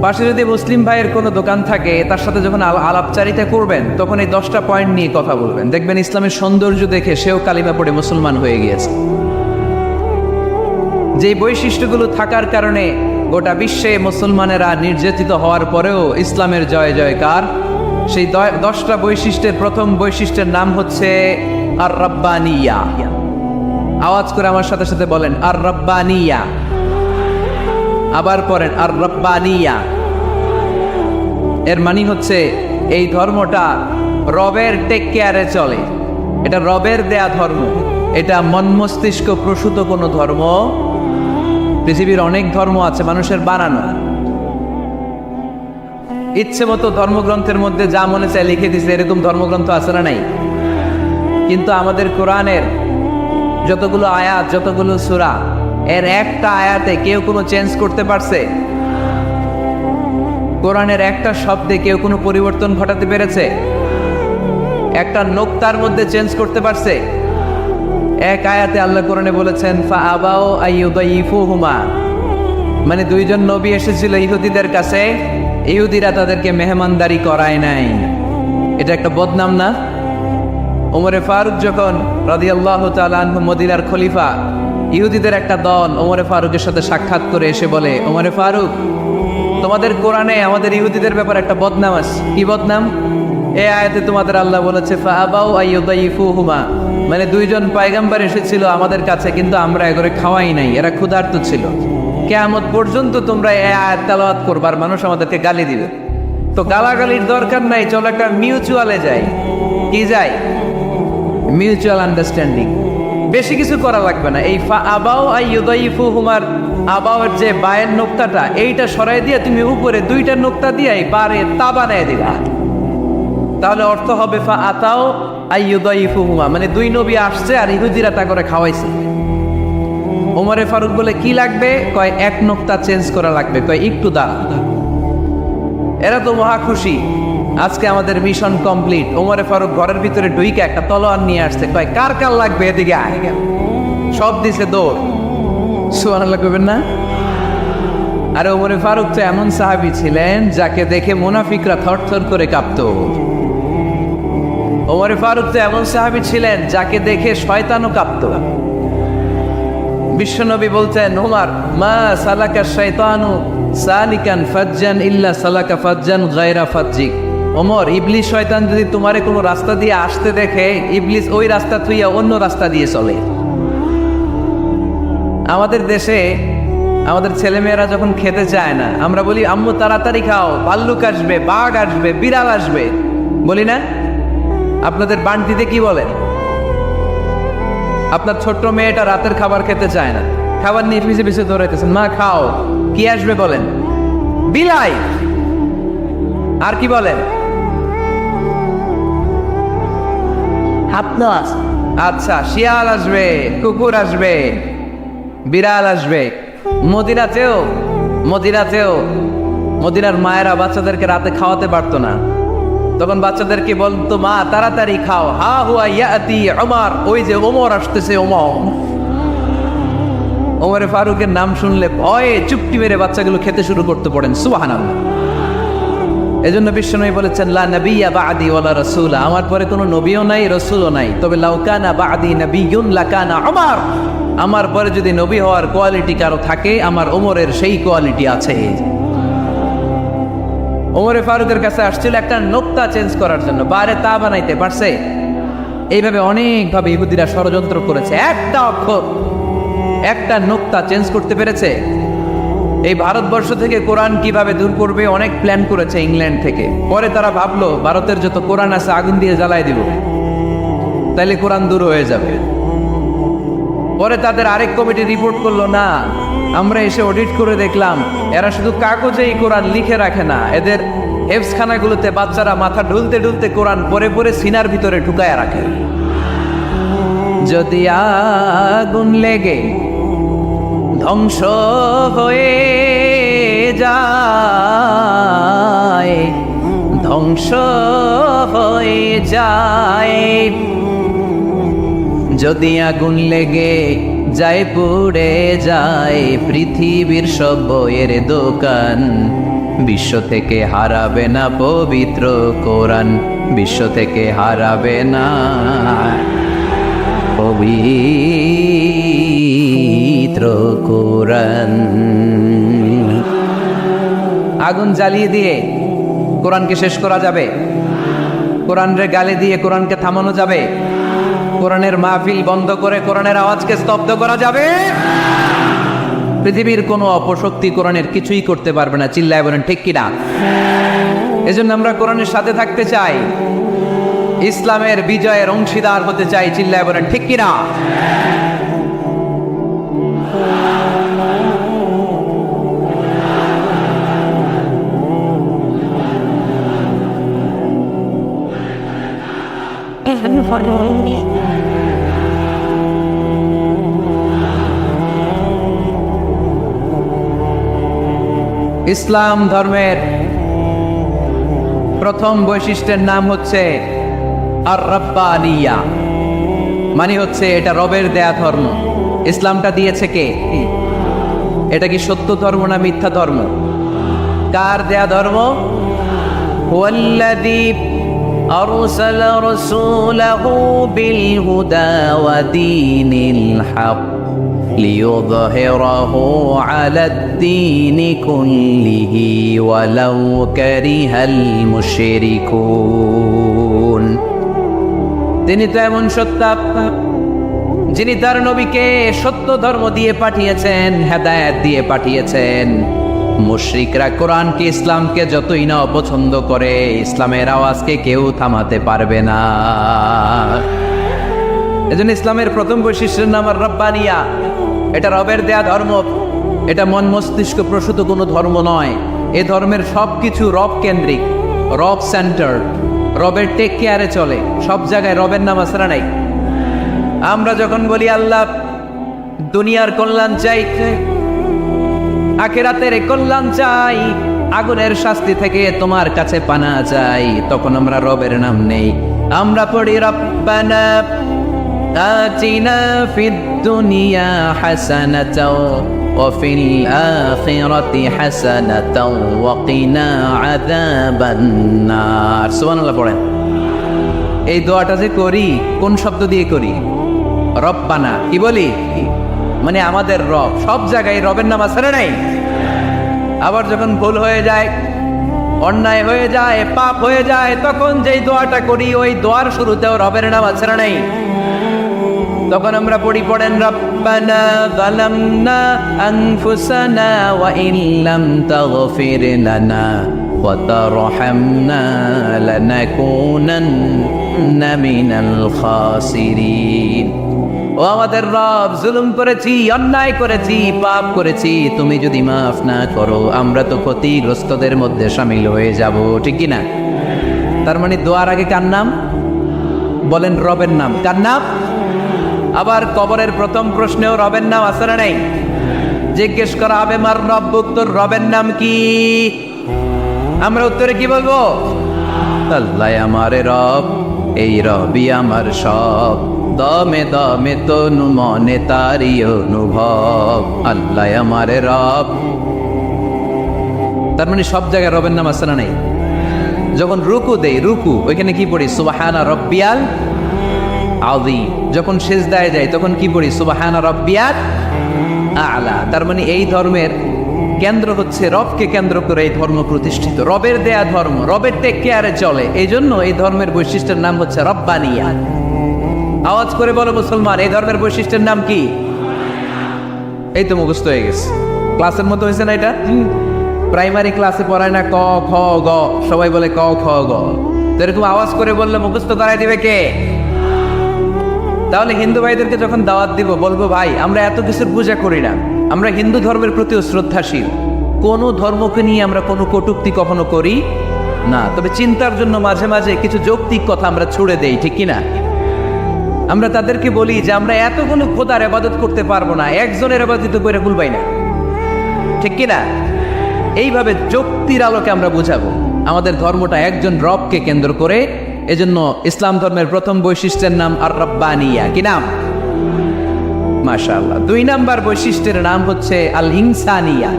পাশে যদি মুসলিম ভাইয়ের কোনো দোকান থাকে তার সাথে যখন আলাপচারিতা করবেন তখন এই 10টা পয়েন্ট নিয়ে কথা বলবেন। দেখবেন ইসলামের সৌন্দর্য দেখে সেও কালিমা পড়ে মুসলমান হয়ে গিয়েছে। যে বৈশিষ্ট্যগুলো থাকার কারণে গোটা বিশ্বে মুসলমানেরা নির্যাতিত হওয়ার পরেও ইসলামের জয় জয়কার, সেই 10টা বৈশিষ্ট্যের প্রথম বৈশিষ্ট্যের নাম হচ্ছে আর রাব্বানিয়া। আওয়াজ করে আমার সাথে সাথে বলেন আর রাব্বানিয়া। আবার পড়েন আর রাব্বানিয়া। এর মানে হচ্ছে এই ধর্মটা রবের টেক কেয়ারে চলে, এটা রবের দেয়া ধর্ম, এটা মন মস্তিষ্ক প্রসূত কোনো ধর্ম। পৃথিবীর অনেক ধর্ম আছে মানুষের বানানো, ইচ্ছে মতো ধর্মগ্রন্থের মধ্যে যা মনে চায় লিখে দিছে, এরকম ধর্মগ্রন্থ আছে না নাই? কিন্তু আমাদের কোরআনের যতগুলো আয়াত, যতগুলো সূরা, এর একটা আয়াতে কেউ কোনো চেঞ্জ করতে পারছে? কোরআনের একটা শব্দে কেউ কোনো পরিবর্তন ঘটাতে পেরেছে? একটা নোক্তার মধ্যে চেঞ্জ করতে পারছে? এক আয়াতে আল্লাহ কোরআনে বলেছেন ফাআবাউ আইয়ুদাইফুহুমা, মানে দুইজন নবী এসেছিল ইহুদিদের কাছে, ইহুদিরা তাদেরকে মেহমানদারি করায় নাই। এটা একটা বদনাম না? ওমরে ফারুক যখন রাদিয়াল্লাহু তাআলা আনহু মদিনার খলিফা, ইহুদিদের একটা দল ওমরে ফারুকের সাথে সাক্ষাৎ করে এসে বলে, ওমরে ফারুক, তোমাদের কোরআনে আমাদের ইহুদিদের ব্যাপারে একটা বদনাম আছে। কি বদনাম? এই আয়াতে তোমাদের আল্লাহ বলেছে ফাআবাউ আইয়ুদাইফুহুমা, মানে দুইজন পয়গম্বর এসেছিল আমাদের কাছে কিন্তু আমরা এগুলো খাওয়াই নাই, এরা ক্ষুধার্ত ছিল। কিয়ামত পর্যন্ত তোমরা এই আয়াত তেলাওয়াত করবার, মানুষ আমাদেরকে গালি দিবে। তো গালাগালির দরকার নাই, চলো একটা মিউচুয়ালে যাই। কি যাই? Mutual understanding. বেশি কিছু করা লাগবে না। এই ফাআবাউ আইয়ুদাইফুহুমার আবাওয়ের যে বায়ের নোক্তাটা, এইটা সরাই দিয়ে তুমি উপরে দুইটা নোক্তা দিয়ে বারে তা বানায় দিলা, তাহলে অর্থ হবে ফাআতাও আইয়ুদাইফুহুমা, মানে দুই নবী আসছে আর ইহুদিরা তা করে খাওয়াইছে। ওমরে ফারুক বলে কি লাগবে? কয় এক নোক্তা চেঞ্জ করা লাগবে। কয় একটু দাঁড়া। এরা তো মহা খুশি, আজকে আমাদের মিশন কমপ্লিট। ওমরে ফারুক ঘরের ভিতরে ঢুইকে একটা তলোয়ার নিয়ে আসছে। কয় কার কার লাগবে? এদিকে আয়। সব দিছে দৌড়। সুবহানাল্লাহ কইবেন না? আর ওমরে ফারুক তো এমন সাহাবী ছিলেন যাকে দেখে মুনাফিকরা থরথর করে কাঁপত। ওমরে ফারুক তো এমন সাহাবী ছিলেন যাকে দেখে শয়তানও কাঁপত। বিশ্বনবী বলতেন, ওমর মা সালাকা শাইতানু সালিকান ফাজ্জান ইল্লা সালাকা ফাজ্জান গায়রা ফাজ্জিক। ওমর, ইবলিস শয়তান যদি তোমারে কোনো রাস্তা দিয়ে আসতে দেখে, ইবলিস ওই রাস্তা থুইয়া অন্য রাস্তা দিয়ে চলে। আমাদের দেশে আমাদের ছেলেমেয়েরা যখন খেতে চায় না, আমরা বলি আম্মু তাড়াতাড়ি খাও, ভাল্লুক আসবে, বাঘ আসবে, বিড়াল আসবে, বলি না? আপনাদের বান্টিতে কি বলেন? আপনার ছোট্ট মেয়েটা রাতের খাবার খেতে চায় না, খাবার নিয়ে পিছে পিছে দৌড়াইতেছেন, মা খাও, কি আসবে বলেন? বিলাই। আর কি বলেন? হাতনাস। আচ্ছা, শিয়াল আসবে, কুকুর আসবে, বিড়াল আসবে। মদিনার মায়েরা বাচ্চাদেরকে রাতে খাওয়াতে পারতো না, তখন বাচ্চাদেরকে বলতো মা তাড়াতাড়ি খাও, হা হুয়া ইয়াতি ওমর, ওই যে ওমর আসতেছে। ওমরে ফারুকের নাম শুনলে ভয়ে চুপটি মেরে বাচ্চাগুলো খেতে শুরু করতে পড়েন। সুবহানাল্লাহ। এজন্য বিশ্বনবী বলেছেন লা নাবিয়্যা বা'দি ওয়ালা রাসূলা, আমার পরে কোনো নবীও নাই, রাসূলও নাই, তবে লাউ কানা বা'দি নাবিয়্যুন লাকানা ওমর, আমার পরে যদি নবী হওয়ার কোয়ালিটি কারো থাকে, আমার ওমরের সেই কোয়ালিটি আছে। ওমরে ফারুকের কাছে আসছিল একটা নোক্তা চেঞ্জ করার জন্য, বারে তা বানাইতে পারছে? এইভাবে অনেকভাবে ইহুদিরা ষড়যন্ত্র করেছে, একটা অক্ষর, একটা নোক্তা চেঞ্জ করতে পেরেছে? এই ভারতবর্ষ থেকে কোরআন কিভাবে দূর করবে অনেক প্ল্যান করেছে ইংল্যান্ড থেকে। পরে তারা ভাবলো ভারতের যত কোরআন আছে আগুন দিয়ে জ্বালাই দিব, তাইলে কোরআন দূর হয়ে যাবে। পরে তাদের আরেক কমিটি রিপোর্ট করলো, না আমরা এসে অডিট করে দেখলাম এরা শুধু কাগজেই কোরআন লিখে রাখে না, এদের হেফসখানাগুলোতে বাচ্চারা মাথা ঢুলতে ঢুলতে কোরআন পরে পরে সিনার ভিতরে ঢুকায় রাখে। যদি আগুন লেগে ধ্বংস হয়ে যায়, ধ্বংস হয়ে যায়, যদি আগুন লেগে যায় পুড়ে যায় পৃথিবীর সব বইয়ের দোকান, বিশ্ব থেকে হারাবে না পবিত্র কোরআন, বিশ্ব থেকে হারাবে না পবিত্র কোরআন। আগুন জ্বালিয়ে দিয়ে কোরআনকে শেষ করা যাবে? কোরআনের গালি দিয়ে কোরআনকে থামানো যাবে? কোরআনের মাহফিল বন্ধ করে কোরআনের আওয়াজকে স্তব্ধ করা যাবে? পৃথিবীর কোনো অপশক্তি কোরআনের কিছুই করতে পারবে না। চিল্লায় বলেন ঠিক কিনা? এজন্য আমরা কোরআনের সাথে থাকতে চাই, ইসলামের বিজয়ের অংশীদার হতে চাই। চিল্লায় বলেন ঠিক কিনা? ইসলাম ধর্মের প্রথম বৈশিষ্ট্যের নাম হচ্ছে আর রাব্বানিয়া, মানে হচ্ছে এটা রবের দেয়া ধর্ম। ইসলামটা দিয়েছে কে? এটা কি সত্য ধর্ম না মিথ্যা ধর্ম? কার দেয়া ধর্ম? ওয়াল্লাযী আরসালা রাসূলাহু বিল হুদা ওয়া দীনিল হক লিইয়ুযহিরাহু আলাদ-দীনি কুল্লিহি ওয়ালাউ কারিহাল মুশরিকুন। তিনি তো এমন সত্তা যিনি তার নবীকে সত্য ধর্ম দিয়ে পাঠিয়েছেন, হেদায়েত দিয়ে পাঠিয়েছেন। মুশরিকরা কোরআনকে ইসলামকে যতই না অপছন্দ করে, ইসলামের আওয়াজকে কেউ থামাতে পারবে না। এজন্য ইসলামের প্রথম বৈশিষ্ট্যের নাম আর রাব্বানিয়া। এটা রবের দেয়া ধর্ম, এটা মন মস্তিষ্ক প্রসূত কোনো ধর্ম নয়। এ ধর্মের সবকিছু রব কেন্দ্রিক, রব সেন্টার, রবের টেক কেয়ারে চলে। সব জায়গায় রবের নাম আসরা নাই। আমরা যখন বলি আল্লাহ দুনিয়ার কল্যাণ চাই, আখিরাতের কল্যাণ চাই, আগুনের শাস্তি থেকে তোমার কাছে পানা চাই, তখন আমরা রবের নাম নেই। আমরা পড়ি রব্বানা আতিনা ফিদ দুনিয়া হাসানাতাও ওয়া ফিল আখিরাতি হাসানাতাও ওয়া কিনা আযাবান নার। সুবহানাল্লাহ পড়েন। এই দোয়াটা যে করি কোন শব্দ দিয়ে করি? রব্বানা। কি বলি? মানে আমাদের রব। সব জায়গায় রবের নাম আছে না নাই? আবার যখন ভুল হয়ে যায়, অন্যায় হয়ে যায়, পাপ হয়ে যায়, তখন যেই দোয়াটা করি ওই দোয়ার শুরুতেও রবের নাম আছে না নাই? তখন আমরা পড়েন রব্বানা যালামনা আনফুসানা ওয়া ইল্লাম তাগফির লানা ওয়া তারহামনা লানাকুনান্না মিনাল খাসিরিন। ও আমাদের রব, জুলুম করেছি, অন্যায় করেছি, পাপ করেছি, তুমি যদি মাফ না করো আমরা তো ক্ষতিগ্রস্তদের মধ্যে শামিল হয়ে যাব। ঠিক কি না? তার মানে দোয়ার আগে কার নাম? বলেন রবের নাম। কার নাম? আবার কবরের প্রথম প্রশ্নেও রবের নাম আছে না নাই? জিজ্ঞেস করা হবে মার রব্বুক, তোর রবের নাম কি? আমরা উত্তরে কি বলবো? আল্লাহ আমারে রব, এই রবি আমার সব, দমে দমে তনু মনে তারি অনুভব, আল্লাহ আমারে রব। তার মানে সব জায়গায় রবের নাম আছে না নাই? যখন রুকু দেই, রুকু ওইখানে কি পড়ি? সুবহানা রব্বিয়াল আযীম। যখন সিজদায় যাই তখন কি পড়ি? সুবহানা রব্বিয়াল আ'লা। তার মানে এই ধর্মের কেন্দ্র হচ্ছে রবকে কেন্দ্র করে এই ধর্ম প্রতিষ্ঠিত। রবের দেয়া ধর্ম, রবের টেক কেয়ারে চলে। এই জন্য এই ধর্মের বৈশিষ্ট্যের নাম হচ্ছে রব্বানিয়া। আওয়াজ করে বলো মুসলমান, এই ধর্মের বৈশিষ্ট্যের নাম কি? এই তো মুখস্থ হয়ে গেছে। ক্লাসের মতো হয়েছে না এটা? প্রাইমারি ক্লাসে পড়ায় না ক খ গ, সবাই বলে ক খ গ। তো এরকম আওয়াজ করে বললে মুখস্থ করাই দিবে কে? তাহলে হিন্দু ভাইদেরকে যখন দাওয়াত দিব বলবো, ভাই আমরা এত কিছুর পূজা করি না, আমরা হিন্দু ধর্মের প্রতিও শ্রদ্ধাশীল, কোনো ধর্মকে নিয়ে আমরা কোনো কটূক্তি কখনো করি না, তবে চিন্তার জন্য মাঝে মাঝে কিছু যৌক্তিক কথা আমরা ছুড়ে দেই, ঠিক কিনা? আমরা তাদেরকে বলি যে আমরা এতগুলো খোদার ইবাদত করতে পারবো না, একজনের ইবাদত করে ভুলবাই না, ঠিক কিনা? এইভাবে যুক্তির আলোকে আমরা বুঝাবো আমাদের ধর্মটা একজন রবকে কেন্দ্র করে। এজন্য ইসলাম ধর্মের প্রথম বৈশিষ্ট্যের নাম আর রব্বানিয়া। কি নাম? মাশাআল্লাহ। 2 নাম্বার বৈশিষ্ট্যের নাম হচ্ছে আল ইনসানিয়া।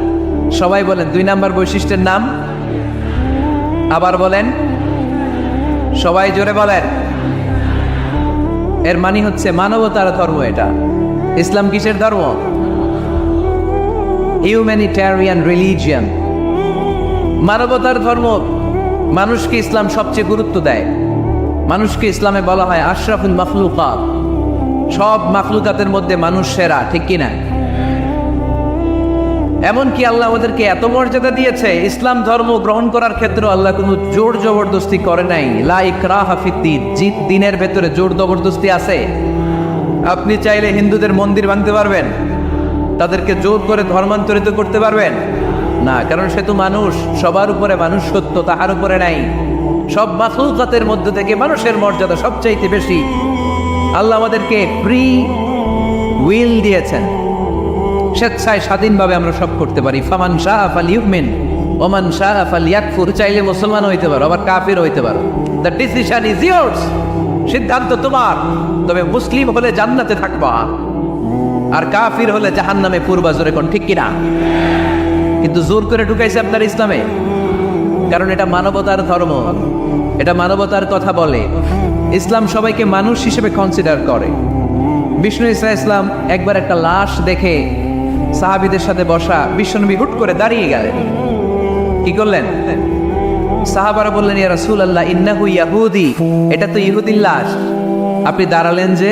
সবাই বলেন 2 নাম্বার বৈশিষ্ট্যের নাম, আবার বলেন, সবাই জোরে বলেন। এর মানে হচ্ছে মানবতার ধর্ম। এটা ইসলাম কিসের ধর্ম? হিউম্যানিটেরিয়ান রিলিজিয়ান, মানবতার ধর্ম। মানুষকে ইসলাম সবচেয়ে গুরুত্ব দেয়। মানুষকে ইসলামে বলা হয় আশরাফুল মাখলুকাত, সব মাখলুকাতের মধ্যে মানুষ সেরা, ঠিক কিনা? এমনকি আল্লাহ ওদেরকে এত মর্যাদা দিয়েছে, ইসলাম ধর্ম গ্রহণ করার ক্ষেত্রে আল্লাহ কোনো জোর জবরদস্তি করে নাই। লা ইকরাহা ফিদ্দীন, দিনের ভেতরে জোর জবরদস্তি আছে? আপনি চাইলে হিন্দুদের মন্দির ভাঙতে পারবেন, তাদেরকে জোর করে ধর্মান্তরিত করতে পারবেন না, কারণ সে তো মানুষ, সবার উপরে মানুষ সত্য, তাহার উপরে নাই। সব মাখলুকাতের মধ্যে থেকে মানুষের মর্যাদা সবচাইতে বেশি। আল্লাহ আমাদেরকে ফ্রি উইল দিয়েছেন, স্বেচ্ছায় স্বাধীনভাবে আমরা সব করতে পারি। ফামান শাআ ফালিউমিন ওয়া মান শাআ ফালিয়াকফুর। চাইলে মুসলমান হইতে পারো, আবার কাফির হইতে পারো। দ্য ডিসিশন ইজ ইয়ার্স, সিদ্ধান্ত তোমার। তবে মুসলিম হলে জান্নাতে থাকবা, আর কাফির হলে জাহান্নামে পূর্বা। জোরে কোন ঠিক কিনা? কিন্তু জোর করে ঢুকাইছে আপনার ইসলামে, কারণ এটা মানবতার ধর্ম, এটা মানবতার কথা বলে। ইসলাম সবাইকে মানুষ হিসেবে কনসিডার করে। বিষ্ণু ইসা ইসলাম একবার একটা লাশ দেখে সাহাবীদের সাথে বসা, বিশ্বনবী হুট করে দাঁড়িয়ে গেলেন। কি করলেন? সাহাবারা বললেন, ইয়া রাসূলুল্লাহ ইন্নাহু ইয়াহুদি, এটা তো ইহুদির লাশ। আপনি দাঁড়ালেন যে,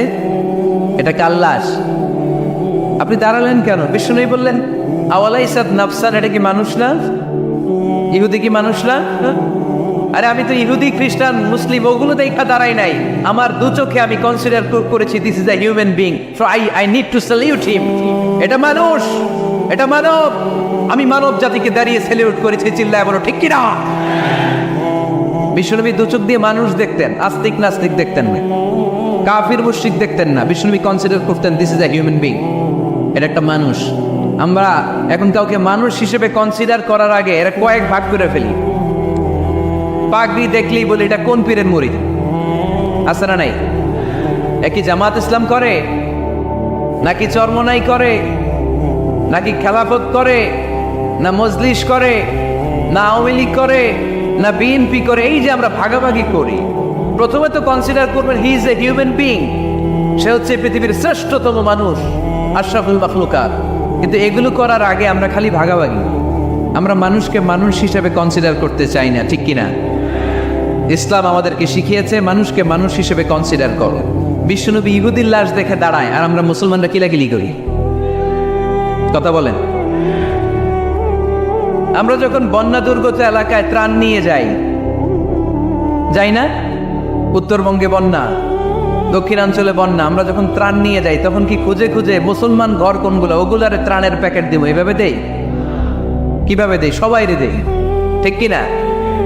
এটা কার লাশ? আপনি দাঁড়ালেন কেন? বিশ্বনবী বললেন, আওয়ালাইসাত নাফসান, এটা কি মানুষ না? ইহুদি কি মানুষ না? আরে আমি তো ইহুদি, খ্রিস্টান, মুসলিম ওগুলো দেখা দাঁড়াই নাই, আমার দু চোখে আমি কনসিডার করেছি this is a human being, so I need to salute হিম। এটা মানুষ, এটা মানব। আমি মানব জাতিকে দাঁড়িয়ে স্যালিউট করেছি, চিল্লায় বলো ঠিক কিনা? বিশ্বনবী দু চোখ দিয়ে মানুষ দেখতেন, আস্তিক নাস্তিক দেখতেন না, কাফির মুশরিক দেখতেন না। বিশ্বনবী কনসিডার করতেন this is a human being, এটা একটা মানুষ। আমরা এখন কাউকে মানুষ হিসেবে কনসিডার করার আগে এরা কয়েক ভাগ করে ফেলি। পাগড়ি দেখলেই বলি এটা কোন পীরের মুরিদ, আছে না নাই? একই জামাত ইসলাম করে, নাকি চরমনাই করে, নাকি খেলাফত করে, না মজলিস করে, না আওয়ামী লীগ করে, না বিএনপি করে? এই যে আমরা ভাগাভাগি করি, প্রথমে তো কনসিডার করবেন he is a human being, সে হচ্ছে পৃথিবীর শ্রেষ্ঠতম মানুষ, আশরাফুল মাখলুকাত। কিন্তু এগুলো করার আগে আমরা খালি ভাগাভাগি, আমরা মানুষকে মানুষ হিসেবে কনসিডার করতে চাই না, ঠিক কিনা? ইসলাম আমাদেরকে শিখিয়েছে মানুষকে মানুষ হিসেবে কনসিডার করো। বিশ্বনবী ইহুদির লাশ দেখে দাঁড়ায়, আর আমরা মুসলমানরা কিলাকিলি করি। কথা বলেন। আমরা যখন বন্যা দুর্গত এলাকায় ত্রাণ নিয়ে যাই না? উত্তরবঙ্গে বন্যা, দক্ষিণাঞ্চলে বন্যা, আমরা যখন ত্রাণ নিয়ে যাই তখন কি খুঁজে খুঁজে মুসলমান ঘর কোনগুলো, ওগুলারে ত্রাণের প্যাকেট দিব, এভাবে দেই? কিভাবে দেই? সবাইরে দেই, ঠিক কিনা?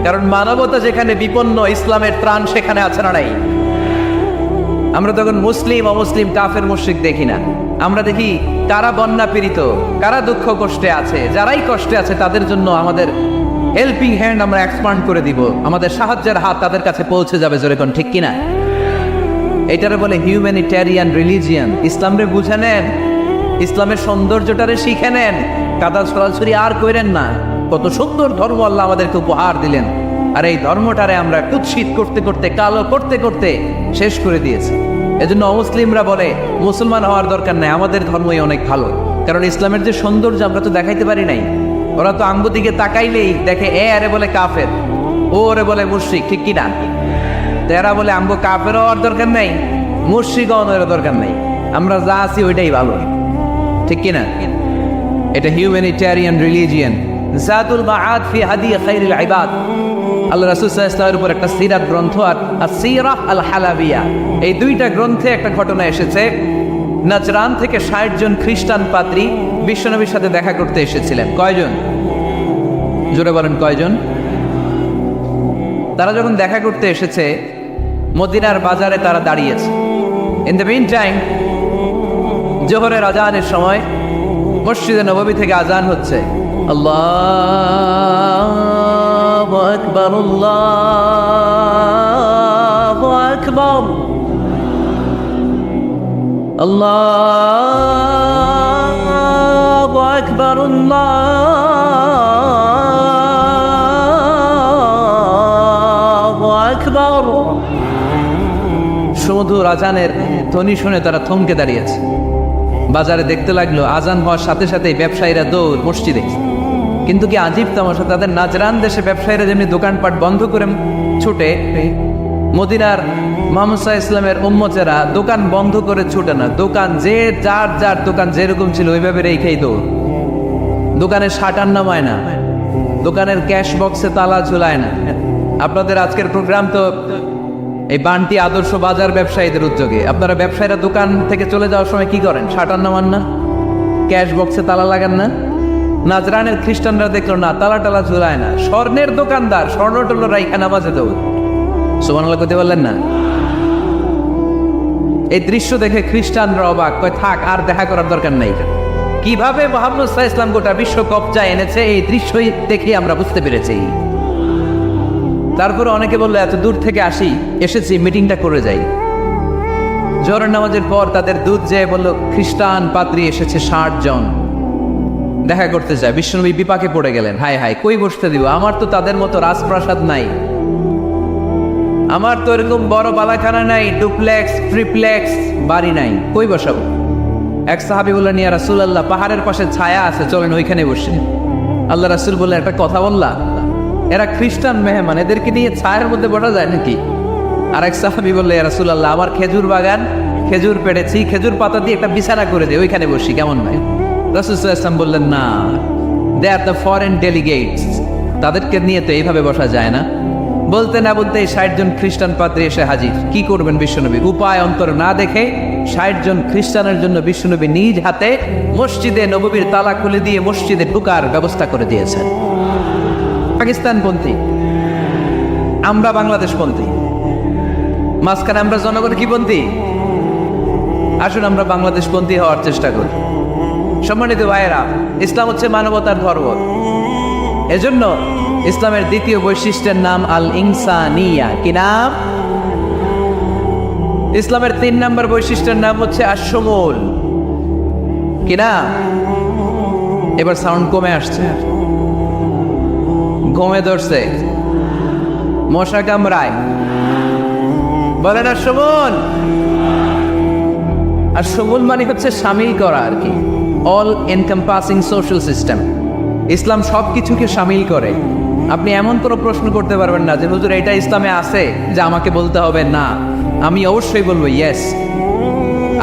কারণ মানবতা যেখানে বিপন্ন, ইসলামের ত্রাণ সেখানে আছে না নাই? আমরা তখন মুসলিম অমুসলিম কাফের মুশরিক দেখি না, আমরা দেখি কারা বন্যা পীড়িত, কারা দুঃখ কষ্টে আছে। যারাই কষ্টে আছে তাদের জন্য আমাদের হেল্পিং হ্যান্ড আমরা এক্সপান্ড করে দিব, আমাদের সাহায্যের হাত তাদের কাছে পৌঁছে যাবে। জোরে কোন ঠিক কিনা? এটারে বলে হিউম্যানিটেরিয়ান রিলিজিয়ান। ইসলামরে বুঝে নেন, ইসলামের সৌন্দর্যটারে শিখে নেন, কাদা ছড়াছড়ি আর করেন না। কত সুন্দর ধর্ম আল্লাহ আমাদেরকে উপহার দিলেন, আর এই ধর্মটারে আমরা কুৎসিত করতে করতে, কালো করতে করতে শেষ করে দিয়েছি। এজন্য অমুসলিমরা বলে মুসলমান হওয়ার দরকার নাই, আমাদের ধর্মই অনেক ভালো। কারণ ইসলামের যে সৌন্দর্য আমরা তো দেখাইতে পারি নাই। ওরা তো আঙ্গু দিকে তাকাইলেই দেখে এ আরে বলে কাফের, ও ওরে বলে মুশরিক, ঠিক কিনা? এরা বলে আমগো কাফের হওয়ার দরকার নাই, মুশরিক হওয়ার দরকার নাই, আমরা যা আছি ওইটাই ভালো, ঠিক কিনা? এটা হিউম্যানিটেরিয়ান রিলিজিয়ান। জাতুল মাআদ ফি হাদি খায়রিল ইবাদ। আল্লাহ রাসূল সাল্লাল্লাহু আলাইহি ওয়াসাল্লামের উপর একটা সিরাত গ্রন্থ আর আসিরাহ আল হালাবিয়া, এই দুইটা গ্রন্থে একটা ঘটনা এসেছে। নাজরান থেকে 60 জন খ্রিস্টান পাদ্রী বিশ্বনবীর সাথে দেখা করতে এসেছিলেন। কয়জন? জোরে বলেন কয়জন? তারা যখন দেখা করতে এসেছে, মদিনার বাজারে তারা দাঁড়িয়েছে। ইন দ্য মিন টাইম জোহরের আজানের সময় মসজিদে নববী থেকে আজান হচ্ছে। আল্লাহু আকবার, আল্লাহু আকবার, আল্লাহু আকবার, আল্লাহু আকবার। সুমধুর আজানের ধ্বনি শুনে তারা থমকে দাঁড়িয়েছে। বাজারে দেখতে লাগলো আজান হওয়ার সাথে সাথেই ব্যবসায়ীরা দৌড় মসজিদে। কিন্তু কি আজীব তামাশা, তাদের নাজরান দেশে ব্যবসায়ীরা যেমনি দোকানপাট বন্ধ করে ছুটে, মদিনার মুহাম্মদ সাল্লাল্লাহু আলাইহি ওয়াসাল্লামের উম্মতেরা দোকান বন্ধ করে ছুটে না। দোকান যে যার যার দোকান যেরকম ছিল ওইভাবে রেখেই দৌড়। দোকানের শাটার নামায় না, দোকানের ক্যাশ বক্সে তালা ঝুলায় না। আপনাদের আজকের প্রোগ্রাম তো এই বান্টি আদর্শ বাজার ব্যবসায়ীদের উদ্যোগে। আপনারা ব্যবসায়ীরা দোকান থেকে চলে যাওয়ার সময় কি করেন? শাটার নামান না, ক্যাশ বক্সে তালা লাগান না। নাজরানের খ্রিস্টানরা দেখলো না, তালা টালা ঝুলায় না। স্বর্ণের দোকানদার স্বর্ণ টল্ল রাইখা নামাজে দৌড়। সুবহানাল্লাহ কইতে বললেন না? এই দৃশ্য দেখে খ্রিস্টানরা অবাক, কয় থাক আর দেখা করার দরকার নাই। কিভাবে মুহাম্মদ সাল্লাল্লাহু আলাইহি ওয়াসাল্লাম গোটা বিশ্ব কবজায় এনেছে এই দৃশ্যই দেখে আমরা বুঝতে পেরেছি। তারপরে অনেকে বললো এত দূর থেকে এসেছি মিটিংটা করে যাই। জোহরের নামাজের পর তাদের দুধ যেয়ে বললো খ্রিস্টান পাদ্রী এসেছে 60 জন দেখা করতে যায়। বিশ্বনবী বিপাকে পড়ে গেলেন, হায় হায় কই বসতে দিব, আমার তো তাদের মতো রাজপ্রাসাদ নাই, আমার তো এরকম বড় বালাখানা নাই, ডুপ্লেক্স ট্রিপ্লেক্স বাড়ি নাই, কই বসাবো? এক সাহাবী বললেন, ইয়া রাসূলুল্লাহ পাহাড়ের পাশে ছায়া আছে, চলেন ওইখানে বসে। আল্লাহ রাসূল বললেন, একটা কথা বললা, এরা খ্রিস্টান মেহমান, এদেরকে নিয়ে ছায়ার মধ্যে বসা যায় নাকি? আর এক সাহাবী বললেন, ইয়া রাসূলুল্লাহ আমার খেজুর বাগান, খেজুর পেড়েছি, খেজুর পাতা দিয়ে একটা বিছানা করে দে, ওইখানে বসি, কেমন নয়? রাসূল সাল্লাল্লাহু আলাইহি ওয়াসাল্লাম বললেন, না, দে আর দ্য ফরেন ডেলিগেটস, তাদেরকে নিয়ে তো এইভাবে বসা যায় না। বলতে না বলতে 60 জন খ্রিস্টান পাদ্রী এসে হাজির। কি করবেন বিশ্বনবী? উপায় অন্তর না দেখে 60 জন খ্রিস্টানের জন্য বিশ্বনবী নিজ হাতে মসজিদে নববীর তালা খুলে দিয়ে মসজিদে ঢোকার ব্যবস্থা করে দিয়েছেন। পাকিস্তানপন্থী, আমরা বাংলাদেশপন্থী, মাঝখানে আমরা জনগণ কি পন্থী? আসুন আমরা বাংলাদেশপন্থী হওয়ার চেষ্টা করি। সম্মানিত ভাইয়েরা, ইসলাম হচ্ছে মানবতার ধর্ম। এজন্য ইসলামের দ্বিতীয় বৈশিষ্ট্যের নাম আল ইনসানিয়া। কি নাম? ইসলামের 3 নম্বর বৈশিষ্ট্যের নাম হচ্ছে আশ-শুমুল। কি নাম? এবার সাউন্ড কমে আসছে, ঘুমে ধরছে, মশা কামড়ায়, বলেন আশ-শুমুল। আশ-শুমুল মানে হচ্ছে শামিল করা আর কি, অল এনকম্পাসিং সোশ্যাল সিস্টেম। ইসলাম সব কিছুকে শামিল করে। আপনি এমন কোনো প্রশ্ন করতে পারবেন না যে হুজুর এটা ইসলামে আছে যে আমাকে বলতে হবে না, আমি অবশ্যই বলবো ইয়েস।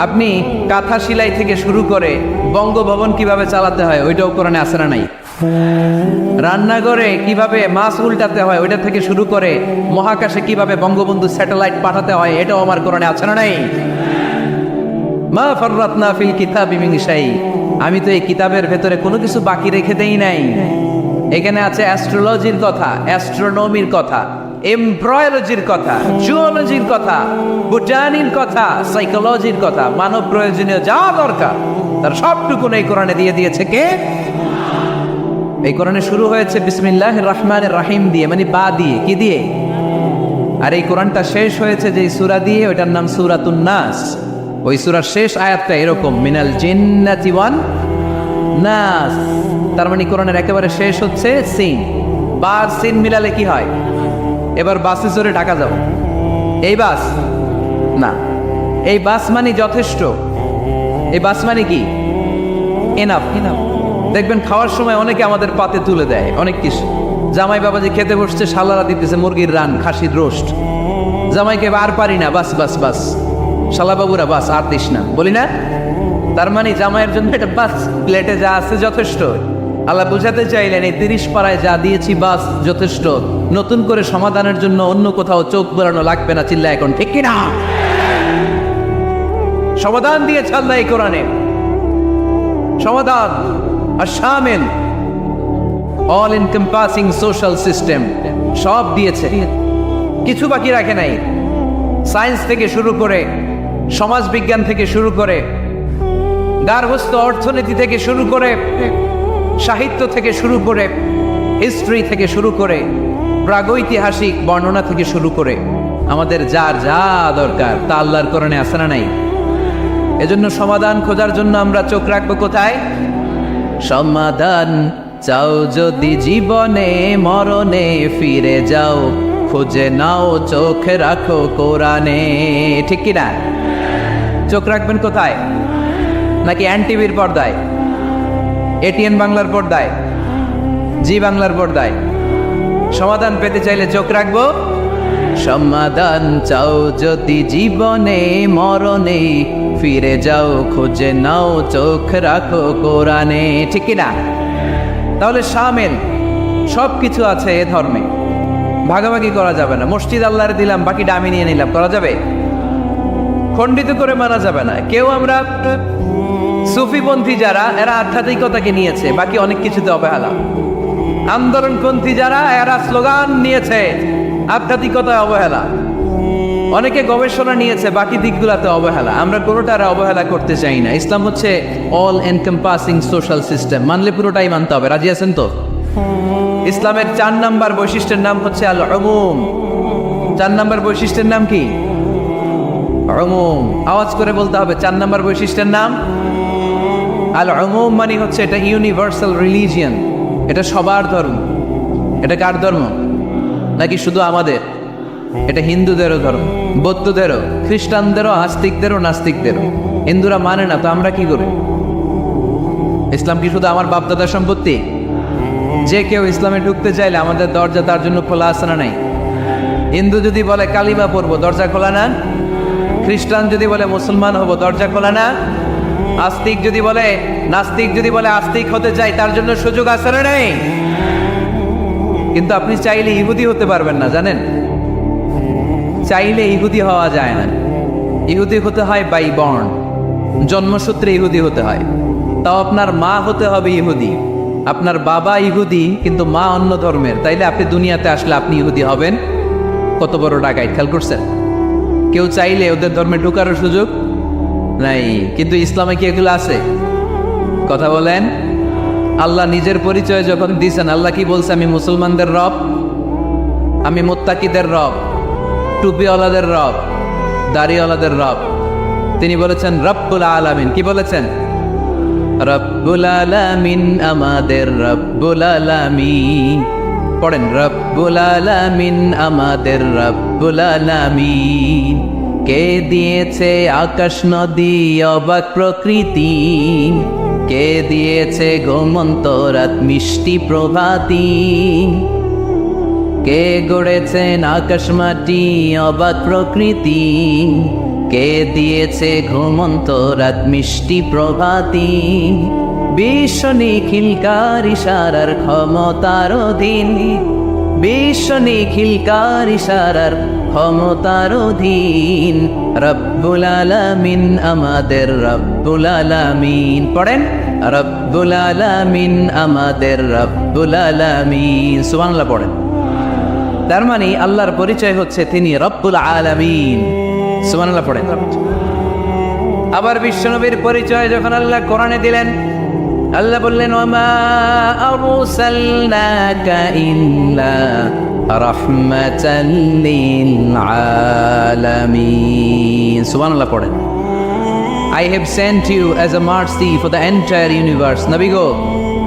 আপনি কাঁথা সেলাই থেকে শুরু করে বঙ্গভবন কিভাবে চালাতে হয় ওইটাও কোরআনে আছে না নাই? রান্নাঘরে কিভাবে মাছ উল্টাতে হয় ওইটা থেকে শুরু করে মহাকাশে কিভাবে বঙ্গবন্ধু স্যাটেলাইট পাঠাতে হয় এটাও আমার কোরআনে আছে না নাই? মা ফাররাতনা ফিল কিতাবি মিন শাই, আমি তো এই কিতাবের ভেতরে কোনো কিছু বাকি রেখে দেই নাই। এখানে আছে অ্যাস্ট্রোলজির কথা, অ্যাস্ট্রোনমির কথা, এমব্রয়োলজির কথা, জুওলজির কথা, বোটানির কথা, সাইকোলজির কথা, মানব প্রয়োজনীয় যা দরকার তার সবটুকু এই কোরআনে দিয়ে দিয়েছে কে? এই কোরআনে শুরু হয়েছে বিসমিল্লাহির রহমানির রহিম দিয়ে, মানে বা দিয়ে, কি দিয়ে? আর এই কোরআনটা শেষ হয়েছে যে সূরা দিয়ে, ওইটার নাম সূরাতুন নাস। ওই সূরার শেষ আয়াতটা এরকম, মিনাল জিন্নাতি ওয়ান নাস। তার মানে কোরআনের একেবারে শেষ হচ্ছে সিন। বার সিন মিলালে কি হয়? এবার বাসে চড়ে ঢাকা যাব, এই বাস না, এই বাস মানে যথেষ্ট, এই বাস মানে কি? এনাফ। দেখবেন খাওয়ার সময় অনেকে আমাদের পাতে তুলে দেয় অনেক কিছু। জামাই বাবাজি খেতে বসছে, শালারা দিতেছে মুরগির রান, খাসির রোস্ট। জামাইকে আর পারি না, বাস বাস বাস, শালা বাবুরা বাস আর দিস না, বলি না? তার মানে জামাইয়ের জন্য এটা বাস, প্লেটে যা আছে যথেষ্ট। আল্লাহ বুঝাতে চাইলেন এই 30 পারায় যা দিয়েছি বাস যথেষ্ট, নতুন করে সমাধানের জন্য অন্য কোথাও চোখ বোলানো লাগবে না। চিল্লা এখন ঠিক কিনা? সমাধান দিয়েছে আল্লাহ এই কোরআনে, সমাধান আর শামিল, অল এনকম্পাসিং সোশ্যাল সিস্টেম সব দিয়েছে, কিছু বাকি রাখে নাই। সায়েন্স থেকে শুরু করে, সমাজ বিজ্ঞান থেকে শুরু করে, গার্হস্থ্য অর্থনীতি থেকে শুরু করে, সাহিত্য থেকে শুরু করে, হিস্ট্রি থেকে শুরু করে, প্রাগৈতিহাসিক বর্ণনা থেকে শুরু করে, আমাদের যার যা দরকার তা আল্লাহর কোরআনে আছে না নাই? এজন্য সমাধান খোঁজার জন্য আমরা চোখ রাখবো কোথায়? সমাধান চাও যদি জীবনে মরণে ফিরে যাও, খুঁজে নাও চোখ রাখো কোরআনে। ঠিক কিনা? চোখ রাখবেন কোথায়? নাকি এনটিভির পর্দায়, এটিএন বাংলার পর্দায়, জি বাংলার পর্দায়? সমাধান পেতে চাইলে চোখ রাখবো। সমাধান চাও যদি জীবনে মরণে ফিরে যাও, খুঁজে নাও চোখ রাখো কোরআনে। ঠিক কিনা? তাহলে শামিল সব কিছু আছে এ ধর্মে, ভাগাভাগি করা যাবে না। মসজিদ আল্লাহরে দিলাম, বাকিটা আমি নিয়ে নিলাম, করা যাবে? খণ্ডিত করে মানা যাবে না। কেউ আমরা সুফিপন্থী যারা, এরা আধ্যাত্মিকতাকে নিয়েছে, বাকি অনেক কিছুতে অবহেলা। আন্দোলনপন্থী যারা, এরা স্লোগান নিয়েছে, আধ্যাত্মিকতায় অবহেলা। অনেকে গবেষণা নিয়েছে, বাকি দিকগুলোতে অবহেলা। আমরা কোনোটার অবহেলা করতে চাই না। ইসলাম হচ্ছে অল এনকম্পাসিং সোশ্যাল সিস্টেম, মানলে পুরোটাই মানতে হবে। রাজি আছেন তো? ইসলামের 4 নাম্বার বৈশিষ্ট্যের নাম হচ্ছে আল উমুম। 4 নাম্বার বৈশিষ্ট্যের নাম কি? উমুম। আওয়াজ করে বলতে হবে, 4 নাম্বার বৈশিষ্ট্যের নাম আল উমুম। মানে হচ্ছে এটা ইউনিভার্সাল রিলিজিয়ন, এটা সবার ধর্ম। এটা কার ধর্ম? নাকি শুধু আমাদের? এটা হিন্দুদেরও ধর্ম, বৌদ্ধদেরও, খ্রিস্টানদেরও, আস্তিকদেরও, নাস্তিকদেরও। হিন্দুরা মানে না তো আমরা কি করি? ইসলাম কি শুধু আমার বাপদাদার সম্পত্তি? যে কেউ ইসলামে ঢুকতে চাইলে আমাদের দরজা তার জন্য খোলা আছে না নাই? হিন্দু যদি বলে কালিমা পড়বো, দরজা খোলা না? খ্রিস্টান যদি বলে মুসলমান হব, দরজা খোলা না? আস্তিক যদি বলে, নাস্তিক যদি বলে আস্তিক হতে চাই, তার জন্য সুযোগ আছে না নাই? কিন্তু আপনি চাইলে ইহুদি হতে পারবেন না, জানেন? চাইলে ইহুদি হওয়া যায় না। ইহুদি হতে হয় বাই বর্ন, জন্মসূত্রে ইহুদি হতে হয়। তাও আপনার মা হতে হবে ইহুদি। আপনার বাবা ইহুদি কিন্তু মা অন্য ধর্মের, তাইলে আপনি দুনিয়াতে আসলে আপনি ইহুদি হবেন। কত বড় ডাকাইত, খেয়াল করছেন? কেউ চাইলে ওদের ধর্মে ঢোকারও সুযোগ নাই। কিন্তু ইসলামে কি এগুলো আছে? কথা বলেন। আল্লাহ নিজের পরিচয় যখন দিয়েছেন, আল্লাহ কি বলছে? আমি মুসলমানদের রব, আমি মুত্তাকিদের রব, টুপিওয়ালাদের রব, দাড়িওয়ালাদের রব। তিনি বলেছেন রব্বুল আলামিন। কি বলেছেন? রব্বুল আলামিন, আমাদের রব্বুল আলামিন। পড়েন, রব্বুল আলামিন, আমাদের রব্বুল আলামিন। কে দিয়েছে আকাশ নদী অবাক প্রকৃতি, কে দিয়েছে ঘুমন্ত রাত মিষ্টি প্রভাতী, কে গড়েছেন আকাশ মাটি অবাক প্রকৃতি, কে দিয়েছে ঘুমন্ত রাত মিষ্টি প্রভাতী। বিশ্ব নিখিলকার ইশারার ক্ষমতার অধীন, বিশ্ব নিখিলকার ইশারার ক্ষমতার অধীন। রব্বুল আলামিন, আমাদের রব্বুল আলামিন। পড়েন, রব্বুল আলামিন, আমাদের রব্বুল আলামিন। সুবহানাল্লাহ পড়েন। তার মানে আল্লাহর পরিচয় হচ্ছে তিনি রব্বুল আলামিন। সুবহানাল্লাহ পড়েন। আবার বিশ্বনবীর পরিচয় যখন আল্লাহ কোরআনে দিলেন, আল্লাহ বললেন ওয়ামা আরসালনাকা ইল্লা রাহমাতাল লিল আলামিন। সুবহানাল্লাহ পড়েন। I have sent you as a mercy for the entire universe. নবী গো,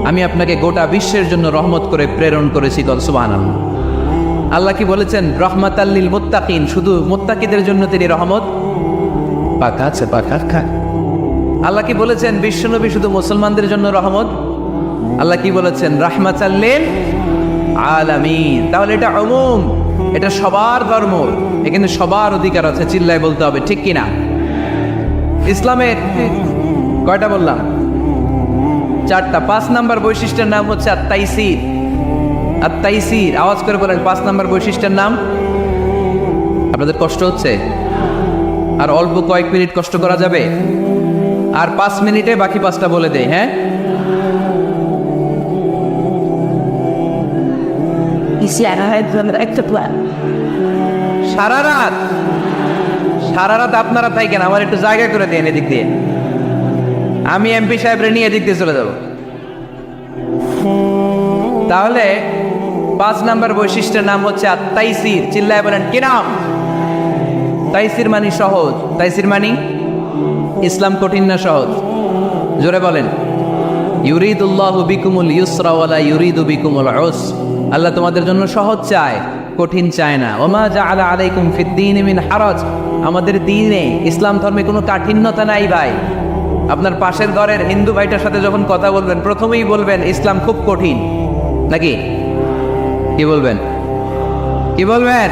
আমি আপনাকে গোটা বিশ্বের জন্য রহমত করে প্রেরণ করেছি। সুবহানাল্লাহ। আল্লাহ কি বলেছেন? রহমাতাল লিল মুত্তাকিন, শুধু মুত্তাকিদের জন্য তিনি রহমত। পাখা আছে, পাখা খা। আল্লাহ কি বলেছেন? বিশ্বনবী শুধু মুসলমানদের জন্য রহমত। আল্লাহ কি বলেছেন? রাহমাতাল লিল আলামিন। তাহলে এটা উমুম, এটা সবার ধর্ম, এখানে সবার অধিকার আছে। চিল্লায় বলতে হবে, ঠিক কিনা? ইসলামের কয়টা বললাম? 4টা। 5 নাম্বার বৈশিষ্ট্যের নাম হচ্ছে আত-তাইসির। আত-তাইসির, আওয়াজ করে বলেন 5 নাম্বার বৈশিষ্ট্যের নাম। আপনাদের কষ্ট হচ্ছে? আর অল্প কয়েক মিনিট কষ্ট করা যাবে? আর 5 মিনিটে বাকি 5টা বলে দেই, হ্যাঁ? সারা রাত আপনারা থাকেন, আমার একটু জায়গা করে দেন এদিক দিয়ে। আমি এমপি সাহেবরে নিয়ে এদিক দিয়ে চলে যাব। তাহলে 5 নাম্বার বৈশিষ্ট্যের নাম হচ্ছে আত-তাইসির। চিল্লায় বলেন কি নাম? তাইসির মানি সহজ। তাইসির মানি ইসলাম কঠিন না সহজ? জোরে বলেন। ইউরিদুল্লাহু বিকুমুল ইউসরা ওয়ালা ইউরিদু বিকুমুল উসর। আল্লাহ তোমাদের জন্য সহজ চায়, কঠিন চায় না। ওমা জাআলা আলাইকুম ফিদ-দীনি মিন হারাজ। আমাদের দ্বীনে, ইসলাম ধর্মে কোনো কাঠিন্যতা নাই ভাই। আপনার পাশের ঘরের হিন্দু ভাইটার সাথে যখন কথা বলবেন, প্রথমেই বলবেন ইসলাম খুব কঠিন, নাকি? কি বলবেন? কি বলবেন?